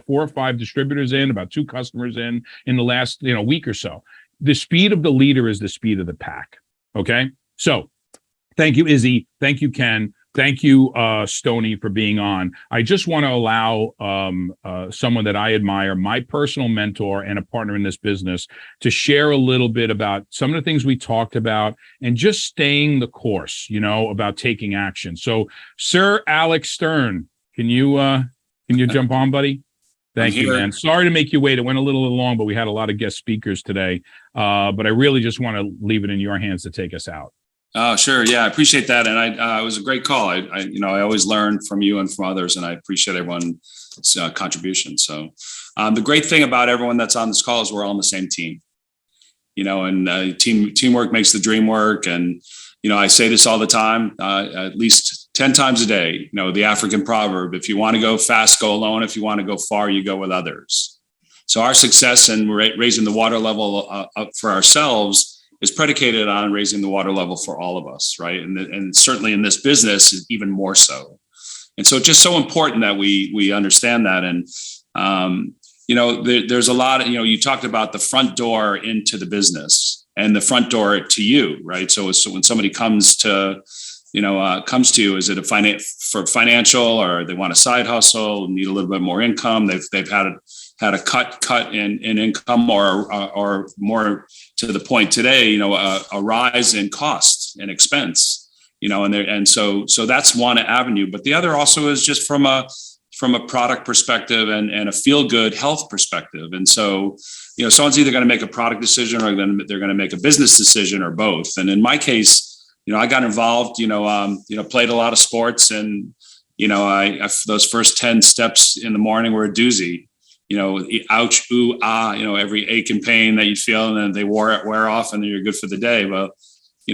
or 5 distributors in, about 2 customers in the last week or so. The speed of the leader is the speed of the pack. Okay. So thank you, Izzy. Thank you, Ken. Thank you, Stoney, for being on. I just want to allow someone that I admire, my personal mentor and a partner in this business, to share a little bit about some of the things we talked about and just staying the course, about taking action. So, Sir Alex Stern, can you jump on, buddy? Thank you, man. Sorry to make you wait. It went a little long, but we had a lot of guest speakers today. But I really just want to leave it in your hands to take us out. Oh, sure. Yeah, I appreciate that. And it was a great call. I always learn from you and from others, and I appreciate everyone's contribution. So the great thing about everyone that's on this call is we're all on the same team, and teamwork makes the dream work. And, I say this all the time, at least 10 times a day, the African proverb, if you want to go fast, go alone. If you want to go far, you go with others. So our success in raising the water level up for ourselves is predicated on raising the water level for all of us, right? And certainly in this business, even more so. And so it's just so important that we understand that. And, there's a lot of, you talked about the front door into the business and the front door to you, right? So when somebody comes to you, is it for financial, or they want a side hustle, need a little bit more income? They've had a cut in income, or more to the point today, a rise in cost and expense, so that's one avenue. But the other also is just from a product perspective and a feel good health perspective. And so, someone's either going to make a product decision, or they're going to make a business decision, or both. And in my case, I got involved, played a lot of sports, and, I those first 10 steps in the morning were a doozy, ouch, ooh, ah, every ache and pain that you feel, and then they wear off, and then you're good for the day. Well,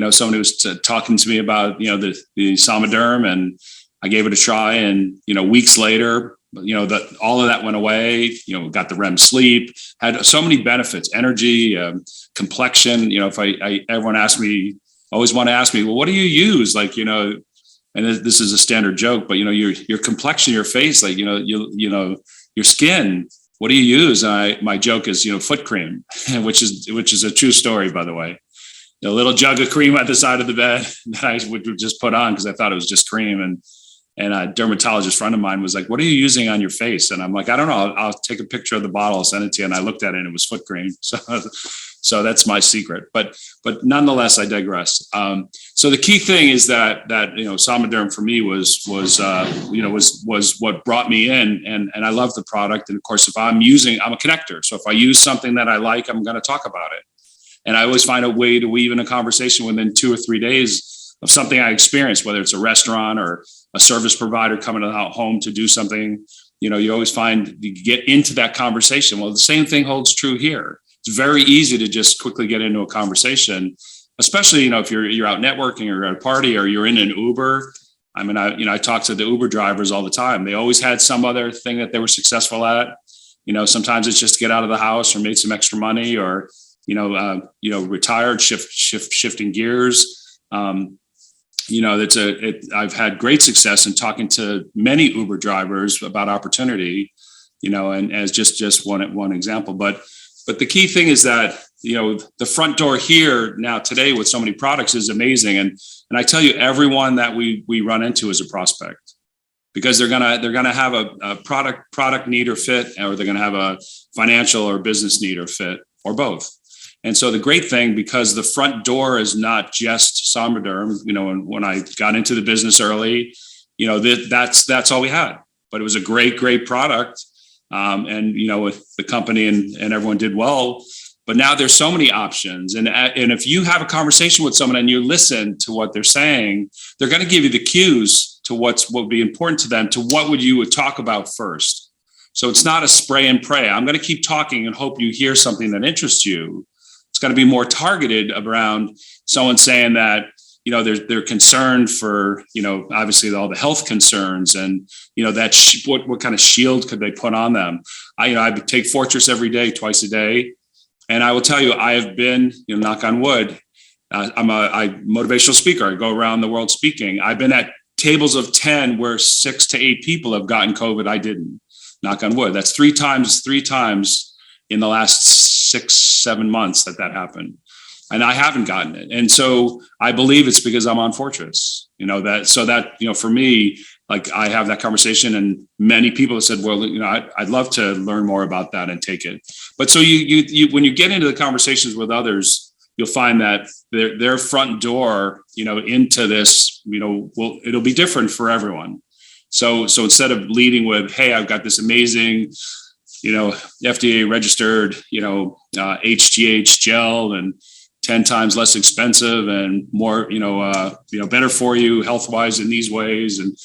somebody was talking to me about, the Somaderm, and I gave it a try, and, weeks later, all of that went away, got the REM sleep, had so many benefits, energy, complexion. If everyone always want to ask me, well, what do you use? Like, and this is a standard joke, but, your complexion, your face, like, your skin, what do you use? My joke is, foot cream, which is a true story, by the way. A little jug of cream at the side of the bed that I would just put on because I thought it was just cream. And a dermatologist friend of mine was like, what are you using on your face? And I'm like, I don't know. I'll take a picture of the bottle, I'll send it to you. And I looked at it, and it was foot cream. So that's my secret. But nonetheless, I digress. So the key thing is that Somaderm for me was what brought me in, and I love the product. And of course, I'm a connector. So if I use something that I like, I'm going to talk about it. And I always find a way to weave in a conversation within 2 or 3 days of something I experienced, whether it's a restaurant or a service provider coming to the home to do something. You always find you get into that conversation. Well, the same thing holds true here. It's very easy to just quickly get into a conversation, especially, if you're out networking, or at a party, or you're in an Uber. I mean, I talk to the Uber drivers all the time. They always had some other thing that they were successful at. Sometimes it's just to get out of the house, or made some extra money, or, retired, shifting gears. I've had great success in talking to many Uber drivers about opportunity, and as just one example. But the key thing is that, the front door here now today with so many products is amazing. And I tell you, everyone that we run into is a prospect, because they're gonna have a product need or fit, or they're gonna have a financial or business need or fit, or both. And so the great thing, because the front door is not just Somaderm, when I got into the business early, that's all we had. But it was a great product. And with the company and everyone did well. But now there's so many options. And if you have a conversation with someone and you listen to what they're saying, they're going to give you the cues to what would be important to them, to what you would talk about first. So it's not a spray and pray. I'm going to keep talking and hope you hear something that interests you. It's going to be more targeted around someone saying that, they're concerned for, obviously all the health concerns, and, what kind of shield could they put on them? I take Fortress every day, twice a day. And I will tell you, I have been, knock on wood, I'm a motivational speaker. I go around the world speaking. I've been at tables of 10 where 6 to 8 people have gotten COVID. I didn't, knock on wood. That's three times in the last 6-7 months that happened. And I haven't gotten it. And so I believe it's because I'm on Fortress, for me, like, I have that conversation, and many people have said, well, I'd love to learn more about that and take it. But so you when you get into the conversations with others, you'll find that their front door, into this, it'll be different for everyone. So instead of leading with, hey, I've got this amazing, FDA registered, HGH gel, and 10 times less expensive and more, better for you health-wise in these ways. And,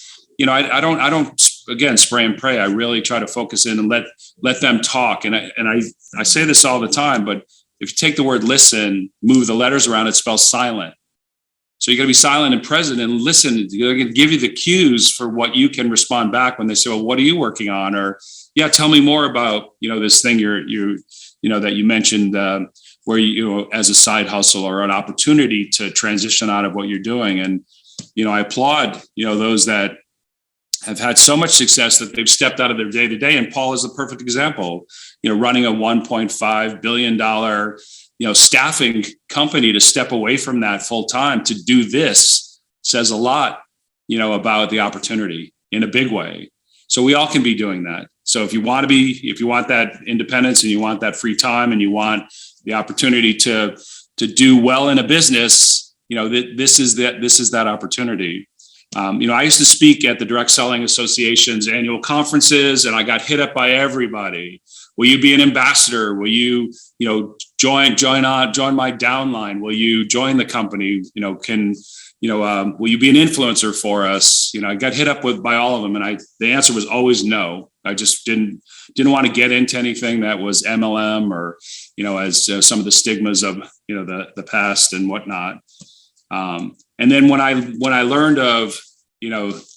I don't, again, spray and pray. I really try to focus in and let them talk. And I say this all the time, but if you take the word listen, move the letters around, it spells silent. So you got to be silent and present and listen. They're going to give you the cues for what you can respond back when they say, well, what are you working on? Or, yeah, tell me more about, this thing that you mentioned, where as a side hustle or an opportunity to transition out of what you're doing. And, I applaud, those that, have had so much success that they've stepped out of their day to day. And Paul is the perfect example, running a $1.5 billion, staffing company, to step away from that full time to do this says a lot, about the opportunity in a big way. So we all can be doing that. So if you want that independence and you want that free time and you want the opportunity to do well in a business, this is that opportunity. I used to speak at the Direct Selling Association's annual conferences, and I got hit up by everybody. Will you be an ambassador? Will you, join my downline? Will you join the company? Will you be an influencer for us? I got hit up by all of them, and the answer was always no. I just didn't want to get into anything that was MLM or, as some of the stigmas of, the past and whatnot. And then when I learned of,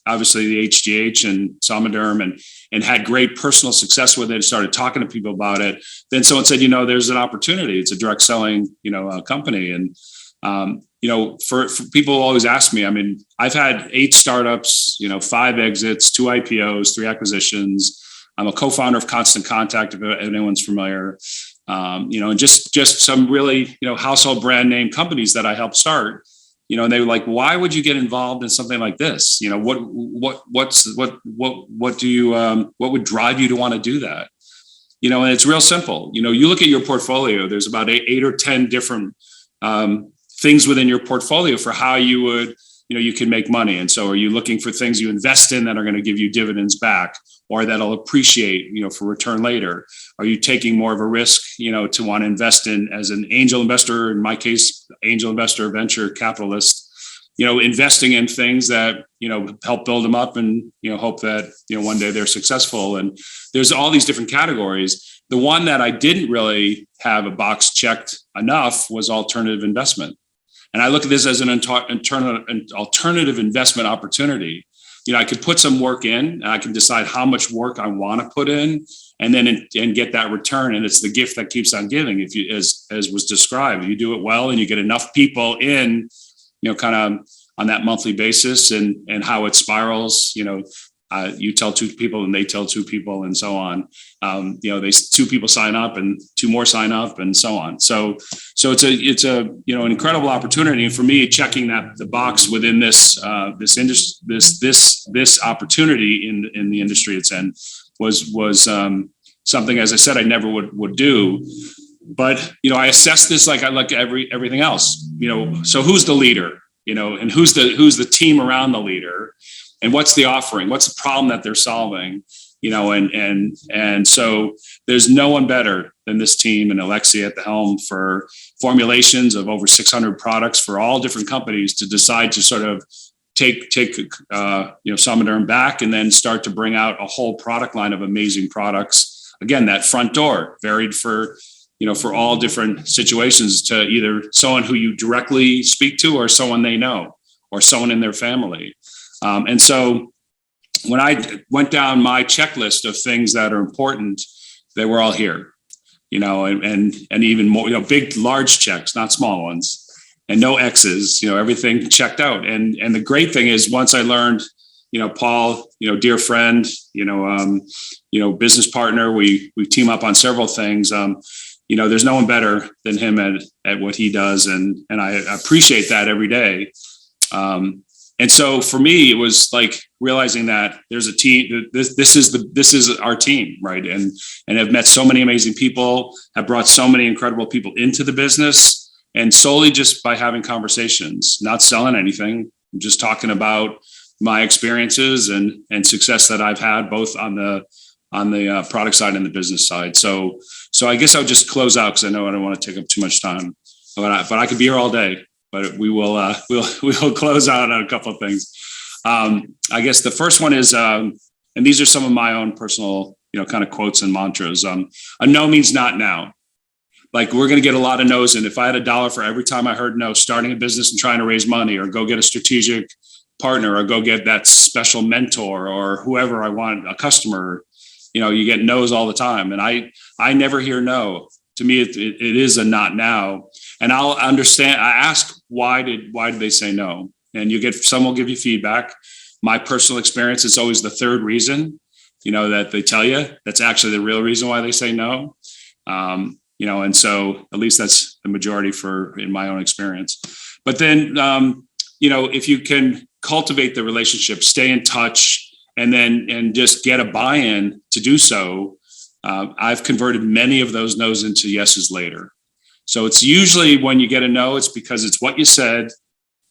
obviously the HGH and Somaderm and had great personal success with it, started talking to people about it, then someone said, there's an opportunity. It's a direct selling, company. And, for people who always ask me, I've had 8 startups, 5 exits, 2 IPOs, 3 acquisitions. I'm a co-founder of Constant Contact, if anyone's familiar. And just some really, household brand name companies that I helped start. And they were like, why would you get involved in something like this? What would drive you to want to do that? And it's real simple. You look at your portfolio, there's about 8 or 10 different things within your portfolio for how you would, you can make money. And so are you looking for things you invest in that are going to give you dividends back or that'll appreciate, for return later? Are you taking more of a risk, to want to invest in as an angel investor, in my case, angel investor, venture capitalist, investing in things that, help build them up and, hope that, one day they're successful. And there's all these different categories. The one that I didn't really have a box checked enough was alternative investment. And I look at this as an alternative investment opportunity. I could put some work in and I can decide how much work I want to put in and then get that return. And it's the gift that keeps on giving. If you, as was described, you do it well and you get enough people in, kind of on that monthly basis and how it spirals, you tell 2 people and they tell 2 people and so on. 2 people sign up and 2 more sign up and so on. So it's a an incredible opportunity. And for me, checking the box within this opportunity in the industry it's in was something, as I said, I never would do. But I assess this like I look at everything else. So who's the leader? And who's the team around the leader? And what's the offering? What's the problem that they're solving? And so there's no one better than this team and Alexia at the helm for formulations of over 600 products for all different companies to decide to sort of take Somaderm back and then start to bring out a whole product line of amazing products. Again, that front door varied for all different situations, to either someone who you directly speak to or someone they know or someone in their family. And so when I went down my checklist of things that are important, they were all here, and even more, big, large checks, not small ones, and no X's, everything checked out. And the great thing is once I learned, Paul, dear friend, business partner, we team up on several things. There's no one better than him at what he does. And I appreciate that every day. And so for me, it was like realizing that there's a team. This is our team, right? And I've met so many amazing people, have brought so many incredible people into the business, and solely just by having conversations, not selling anything, just talking about my experiences and success that I've had both on the product side and the business side. So I guess I'll just close out because I know I don't want to take up too much time, but I could be here all day. But we will close out on a couple of things. I guess the first one is, and these are some of my own personal, kind of quotes and mantras. A no means not now. Like we're going to get a lot of no's. And if I had $1 for every time I heard no, starting a business and trying to raise money, or go get a strategic partner, or go get that special mentor, or whoever I want, a customer, you get no's all the time. And I never hear no. To me, it is a not now. And I'll understand. I ask, why did they say no? And some will give you feedback. My personal experience, it's always the third reason, that they tell you. That's actually the real reason why they say no. And so at least that's the majority in my own experience. But then, if you can cultivate the relationship, stay in touch, and just get a buy-in to do so, I've converted many of those no's into yeses later. So it's usually when you get a no, it's because it's what you said,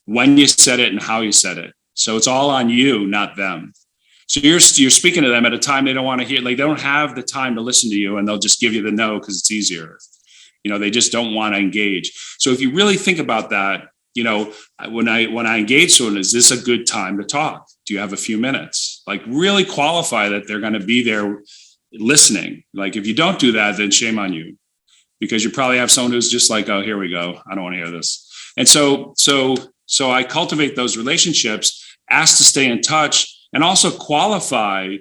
when you said it, and how you said it. So it's all on you, not them. So you're speaking to them at a time they don't want to hear. Like, they don't have the time to listen to you, and they'll just give you the no because it's easier. They just don't want to engage. So if you really think about that, when I engage someone, is this a good time to talk? Do you have a few minutes? Like, really qualify that they're going to be there listening. Like, if you don't do that, then shame on you, because you probably have someone who's just like, oh, here we go, I don't want to hear this. And so I cultivate those relationships, ask to stay in touch, and also qualify,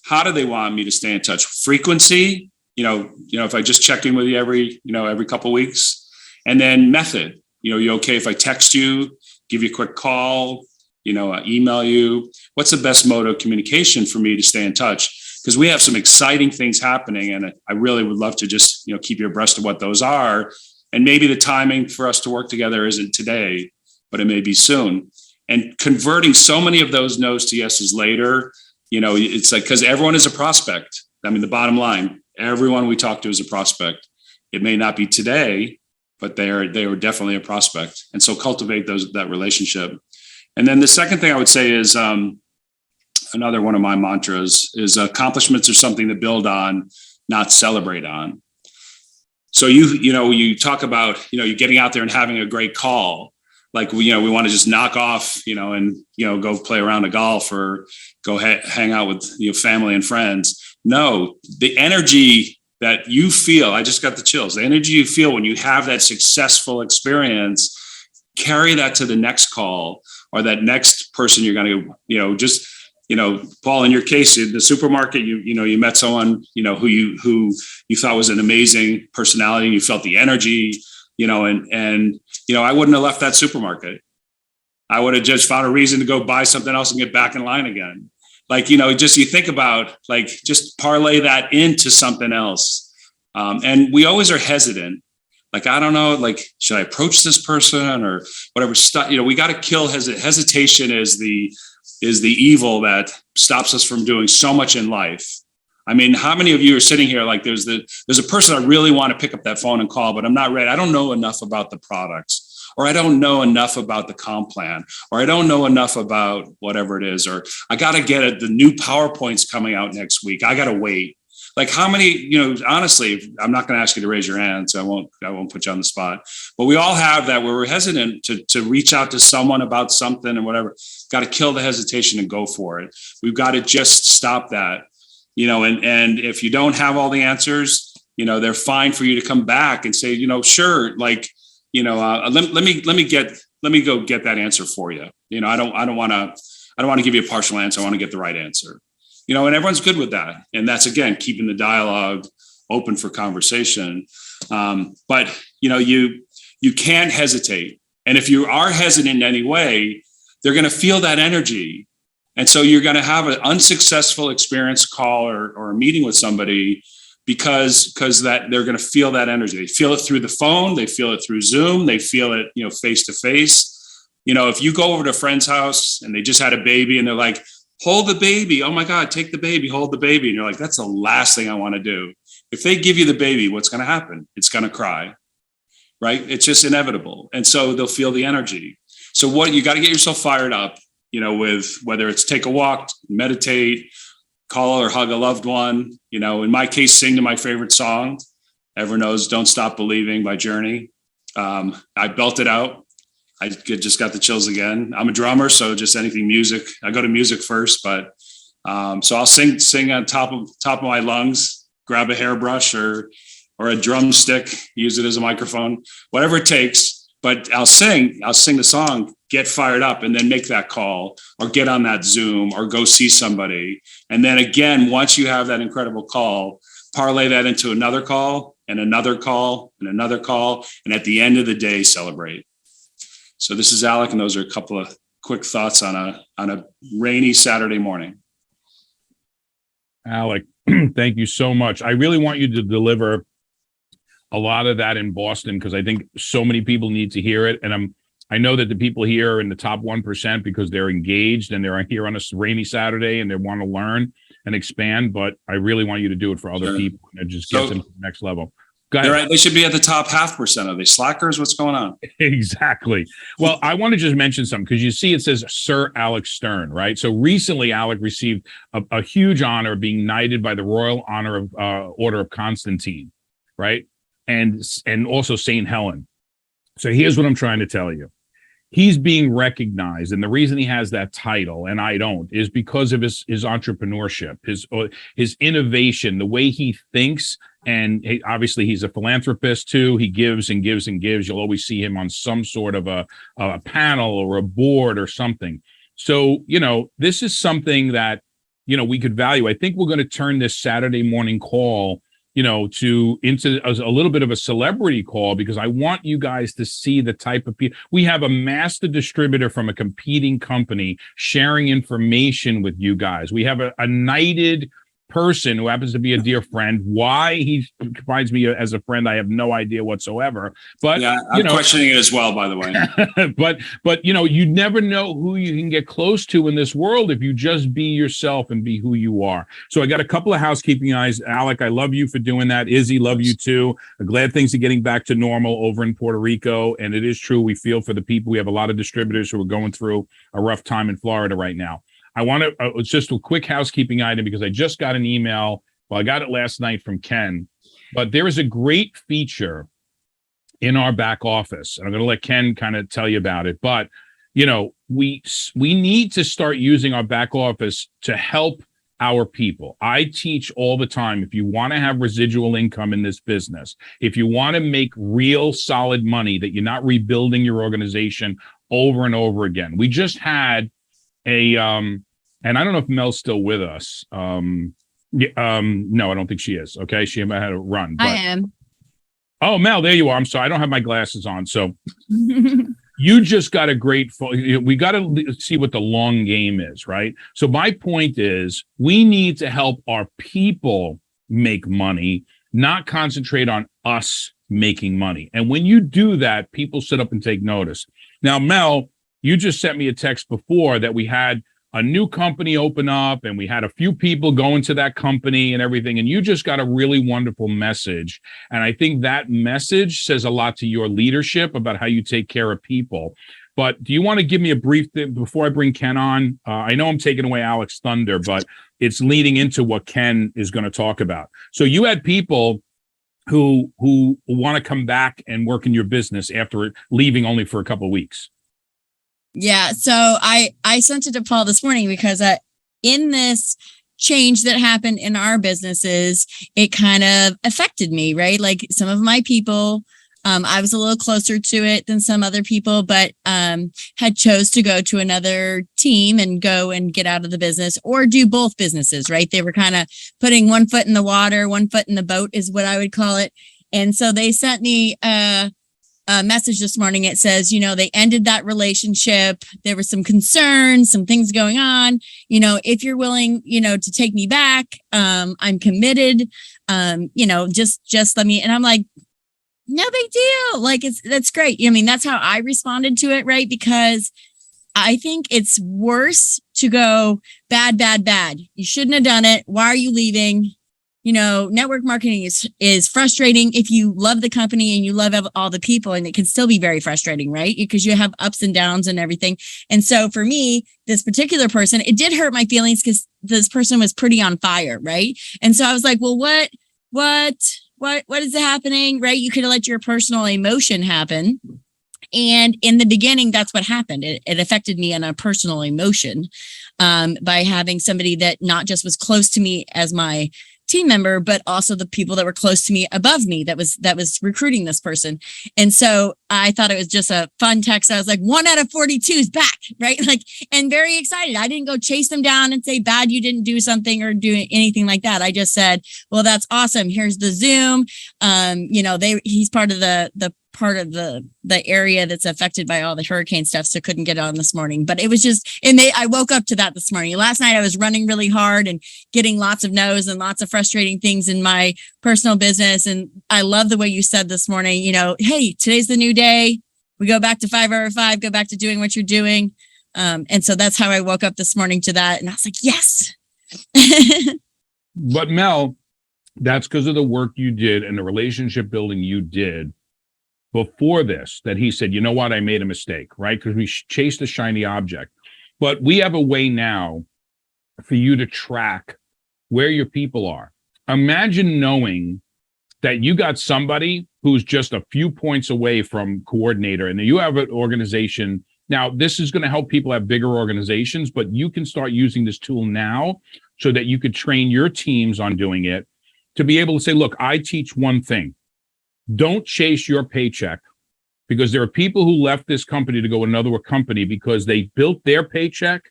how do they want me to stay in touch? Frequency, if I just check in with you every couple of weeks. And then method, you okay if I text you, give you a quick call, email you? What's the best mode of communication for me to stay in touch? Because we have some exciting things happening, and I really would love to just, keep you abreast of what those are. And maybe the timing for us to work together isn't today, but it may be soon. And converting so many of those no's to yeses later, it's like, because everyone is a prospect. I mean, the bottom line, everyone we talk to is a prospect. It may not be today, but they were definitely a prospect. And so cultivate that relationship. And then the second thing I would say is, another one of my mantras is, accomplishments are something to build on, not celebrate on. So you talk about, you getting out there and having a great call. Like, we want to just knock off, and, go play around a golf or go hang out with, family and friends. No, the energy that you feel, I just got the chills, the energy you feel when you have that successful experience, carry that to the next call or that next person you're going to, Paul, in your case, in the supermarket, you met someone, who you thought was an amazing personality, and you felt the energy, and I wouldn't have left that supermarket. I would have just found a reason to go buy something else and get back in line again. Like, just you think about, like, just parlay that into something else. And we always are hesitant. Like, I don't know, like, should I approach this person or whatever stuff? We got to kill hesitation is the evil that stops us from doing so much in life. I mean, how many of you are sitting here like there's a person I really want to pick up that phone and call, but I'm not ready. I don't know enough about the products, or I don't know enough about the comp plan, or I don't know enough about whatever it is, or I got to get it. The new PowerPoint's coming out next week. I got to wait. Like, how many, honestly, I'm not going to ask you to raise your hand, so I won't put you on the spot, but we all have that where we're hesitant to reach out to someone about something and whatever. Got to kill the hesitation and go for it. We've got to just stop that, and if you don't have all the answers, they're fine for you to come back and say, sure. Like, let me go get that answer for you. I don't want to give you a partial answer. I want to get the right answer. And everyone's good with that. And that's, again, keeping the dialogue open for conversation. But, you can't hesitate. And if you are hesitant in any way, they're going to feel that energy. And so you're going to have an unsuccessful experience call or a meeting with somebody because that they're going to feel that energy. They feel it through the phone. They feel it through Zoom. They feel it, face to face. If you go over to a friend's house and they just had a baby and they're like, hold the baby. Oh my God, take the baby, hold the baby. And you're like, that's the last thing I want to do. If they give you the baby, what's going to happen? It's going to cry, right? It's just inevitable. And so they'll feel the energy. So you got to get yourself fired up, with whether it's take a walk, meditate, call or hug a loved one, in my case, sing to my favorite song. Everyone knows Don't Stop Believing by Journey. I belt it out. I just got the chills again. I'm a drummer, so just anything music. I go to music first, but so I'll sing on top of my lungs, grab a hairbrush or a drumstick, use it as a microphone, whatever it takes. But I'll sing the song, get fired up, and then make that call or get on that Zoom or go see somebody. And then again, once you have that incredible call, parlay that into another call and another call and another call. And at the end of the day, celebrate. So this is Alec, and those are a couple of quick thoughts on a rainy Saturday morning. Alec, thank you so much. I really want you to deliver a lot of that in Boston because I think so many people need to hear it. And I know that the people here are in the top 1% because they're engaged and they're here on a rainy Saturday and they want to learn and expand. But I really want you to do it for other people and it just gets them to the next level. Go ahead. Right. They should be at the top 0.5%. Are they slackers? What's going on? Exactly. Well, I want to just mention something because you see it says Sir Alec Stern, right? So recently, Alec received a huge honor of being knighted by the Royal Honor of Order of Constantine, right? And also St. Helen. So here's what I'm trying to tell you. He's being recognized, and the reason he has that title, and I don't, is because of his entrepreneurship, his innovation, the way he thinks. And obviously, he's a philanthropist too. He gives and gives and gives. You'll always see him on some sort of a panel or a board or something. So, this is something that, we could value. I think we're going to turn this Saturday morning call, into a little bit of a celebrity call because I want you guys to see the type of people. We have a master distributor from a competing company sharing information with you guys. We have a knighted person who happens to be a dear friend. Why he finds me as a friend, I have no idea whatsoever. But yeah, I'm questioning it as well, by the way. but you never know who you can get close to in this world if you just be yourself and be who you are. So I got a couple of housekeeping eyes. Alec, I love you for doing that. Izzy, love you too. I'm glad things are getting back to normal over in Puerto Rico. And it is true. We feel for the people. We have a lot of distributors who are going through a rough time in Florida right now. I want to, it's just a quick housekeeping item because I just got an email. Well, I got it last night from Ken, but there is a great feature in our back office. And I'm going to let Ken kind of tell you about it. But, we need to start using our back office to help our people. I teach all the time. If you want to have residual income in this business, if you want to make real solid money that you're not rebuilding your organization over and over again. We just had and I don't know if Mel's still with us. No, I don't think she is. Okay. She had to run. But, I am. Oh, Mel, there you are. I'm sorry. I don't have my glasses on. So you just got a great, we got to see what the long game is, right? So my point is we need to help our people make money, not concentrate on us making money. And when you do that, people sit up and take notice. Now, Mel, you just sent me a text before that we had a new company open up and we had a few people go into that company and everything. And you just got a really wonderful message. And I think that message says a lot to your leadership about how you take care of people. But do you want to give me a brief thing before I bring Ken on? I know I'm taking away Alec's thunder, but it's leading into what Ken is going to talk about. So you had people who want to come back and work in your business after leaving only for a couple of weeks. Yeah. So I sent it to Paul this morning because in this change that happened in our businesses, it kind of affected me, right? Like some of my people, I was a little closer to it than some other people, but had chose to go to another team and go and get out of the business or do both businesses, right? They were kind of putting one foot in the water, one foot in the boat is what I would call it. And so they sent me a message this morning. It says, they ended that relationship. There were some concerns, some things going on. If you're willing, to take me back, I'm committed. Just let me. And I'm like, no big deal. Like that's great. I mean, that's how I responded to it, right? Because I think it's worse to go bad. You shouldn't have done it. Why are you leaving? Network marketing is frustrating if you love the company and you love all the people, and it can still be very frustrating, right? Because you have ups and downs and everything. And so for me, this particular person, it did hurt my feelings because this person was pretty on fire, right? And so I was like, well, what is happening, right? You could have let your personal emotion happen. And in the beginning, that's what happened. It affected me on a personal emotion by having somebody that not just was close to me as my team member, but also the people that were close to me above me that was recruiting this person. And so I thought it was just a fun text. I was like, 1 out of 42 is back, right? Like, and very excited. I didn't go chase them down and say, bad, you didn't do something or do anything like that. I just said, well, that's awesome. Here's the Zoom. He's part of the part of the area that's affected by all the hurricane stuff, so couldn't get on this morning. But it was just, and I woke up to that this morning. Last night I was running really hard and getting lots of no's and lots of frustrating things in my personal business. And I love the way you said this morning, hey, today's the new day. We go back to 5 over 5, go back to doing what you're doing. And so that's how I woke up this morning to that. And I was like, yes. But Mel, that's because of the work you did and the relationship building you did before this, that he said, you know what, I made a mistake, right? Because we chased a shiny object. But we have a way now for you to track where your people are. Imagine knowing that you got somebody who's just a few points away from coordinator, and you have an organization. Now, this is going to help people have bigger organizations, but you can start using this tool now so that you could train your teams on doing it, to be able to say, look, I teach one thing. Don't chase your paycheck, because there are people who left this company to go another company because they built their paycheck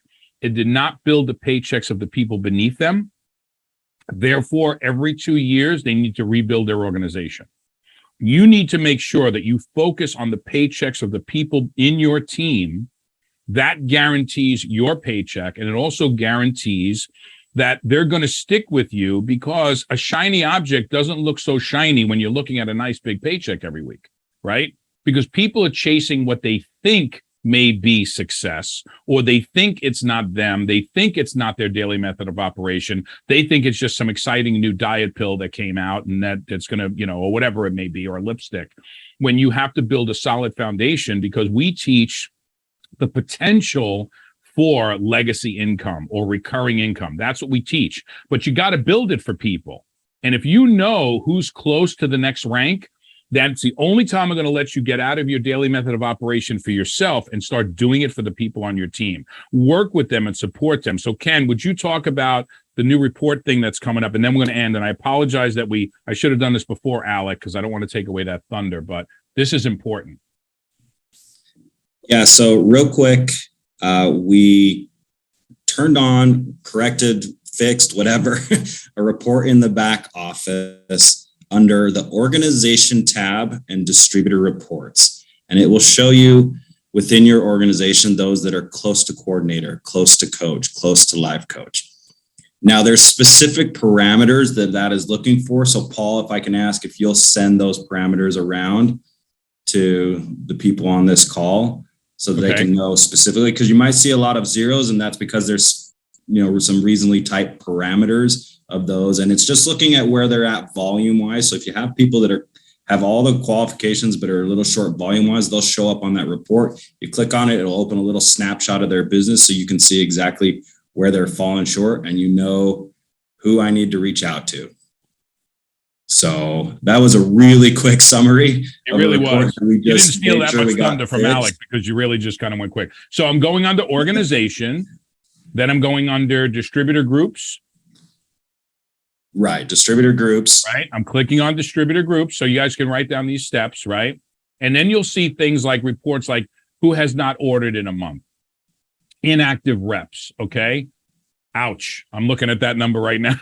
and did not build the paychecks of the people beneath them. Therefore, every 2 years, they need to rebuild their organization. You need to make sure that you focus on the paychecks of the people in your team. That guarantees your paycheck, and it also guarantees that they're going to stick with you, because a shiny object doesn't look so shiny when you're looking at a nice big paycheck every week, right? Because people are chasing what they think may be success, or they think it's not them. They think it's not their daily method of operation. They think it's just some exciting new diet pill that came out and that's going to, or whatever it may be, or a lipstick. When you have to build a solid foundation, because we teach the potential for legacy income or recurring income. That's what we teach. But you got to build it for people. And if you know who's close to the next rank, that's the only time I'm going to let you get out of your daily method of operation for yourself and start doing it for the people on your team. Work with them and support them. So Ken, would you talk about the new report thing that's coming up? And then we're going to end. And I apologize that I should have done this before, Alec, because I don't want to take away that thunder, but this is important. Yeah. So real quick, we turned on, corrected, fixed, whatever, a report in the back office under the organization tab and distributor reports. And it will show you within your organization those that are close to coordinator, close to coach, close to life coach. Now, there's specific parameters that is looking for. So, Paul, if I can ask if you'll send those parameters around to the people on this call, so that they can know specifically, because you might see a lot of zeros, and that's because there's, some reasonably tight parameters of those. And it's just looking at where they're at volume wise. So if you have people that have all the qualifications, but are a little short volume wise, they'll show up on that report. You click on it, it'll open a little snapshot of their business. So you can see exactly where they're falling short, and who I need to reach out to. So that was a really quick summary. It really was. You didn't steal that much thunder from Alec, because you really just kind of went quick. So I'm going under organization, then I'm going under distributor groups. Right, distributor groups. Right, I'm clicking on distributor groups, so you guys can write down these steps, right? And then you'll see things like reports like who has not ordered in a month, inactive reps, okay? Ouch, I'm looking at that number right now.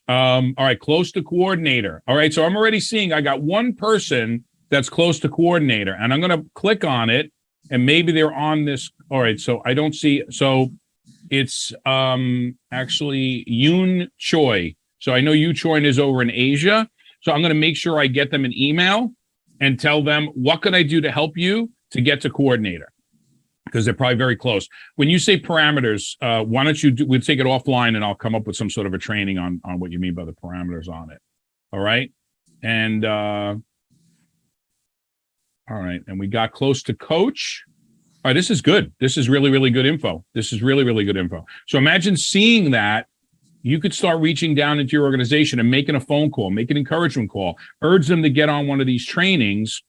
All right, close to coordinator. All right, so I'm already seeing I got one person that's close to coordinator, and I'm going to click on it, and maybe they're on this. All right, so I don't see. So it's actually Yoon Choi. So I know Yu Choi is over in Asia. So I'm going to make sure I get them an email and tell them, what can I do to help you to get to coordinator? Because they're probably very close. When you say parameters, why don't we'll take it offline, and I'll come up with some sort of a training on what you mean by the parameters on it. All right. And all right. And we got close to coach. All right. This is good. This is really, really good info. This is really, really good info. So imagine seeing that. You could start reaching down into your organization and making a phone call, make an encouragement call, urge them to get on one of these trainings.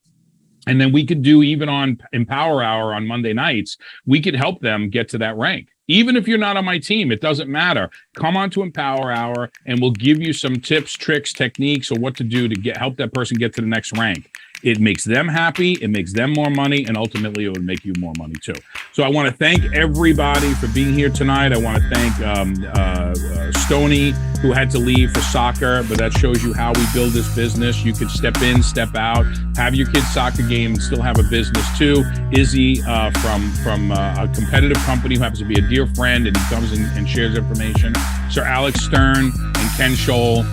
And then we could do, even on Empower Hour on Monday nights, we could help them get to that rank. Even if you're not on my team, it doesn't matter. Come on to Empower Hour and we'll give you some tips, tricks, techniques, or what to do to help that person get to the next rank. It makes them happy. It makes them more money. And ultimately, it would make you more money too. So I want to thank everybody for being here tonight. I want to thank Stoney, who had to leave for soccer, but that shows you how we build this business. You can step in, step out, have your kid's soccer game, and still have a business too. Izzy from a competitive company who happens to be a dear friend, and he comes and shares information. Sir Alex Stern and Ken Scholl.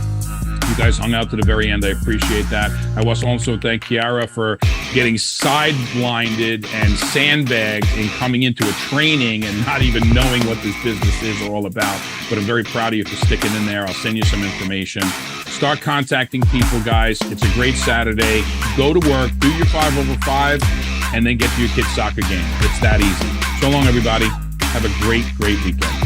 You guys hung out to the very end. I appreciate that. I was also thank Kiara for getting side-blinded and sandbagged in coming into a training and not even knowing what this business is all about. But I'm very proud of you for sticking in there. I'll send you some information. Start contacting people, guys. It's a great Saturday. Go to work, do your 5/5, and then get to your kid's soccer game. It's that easy. So long, everybody. Have a great, great weekend.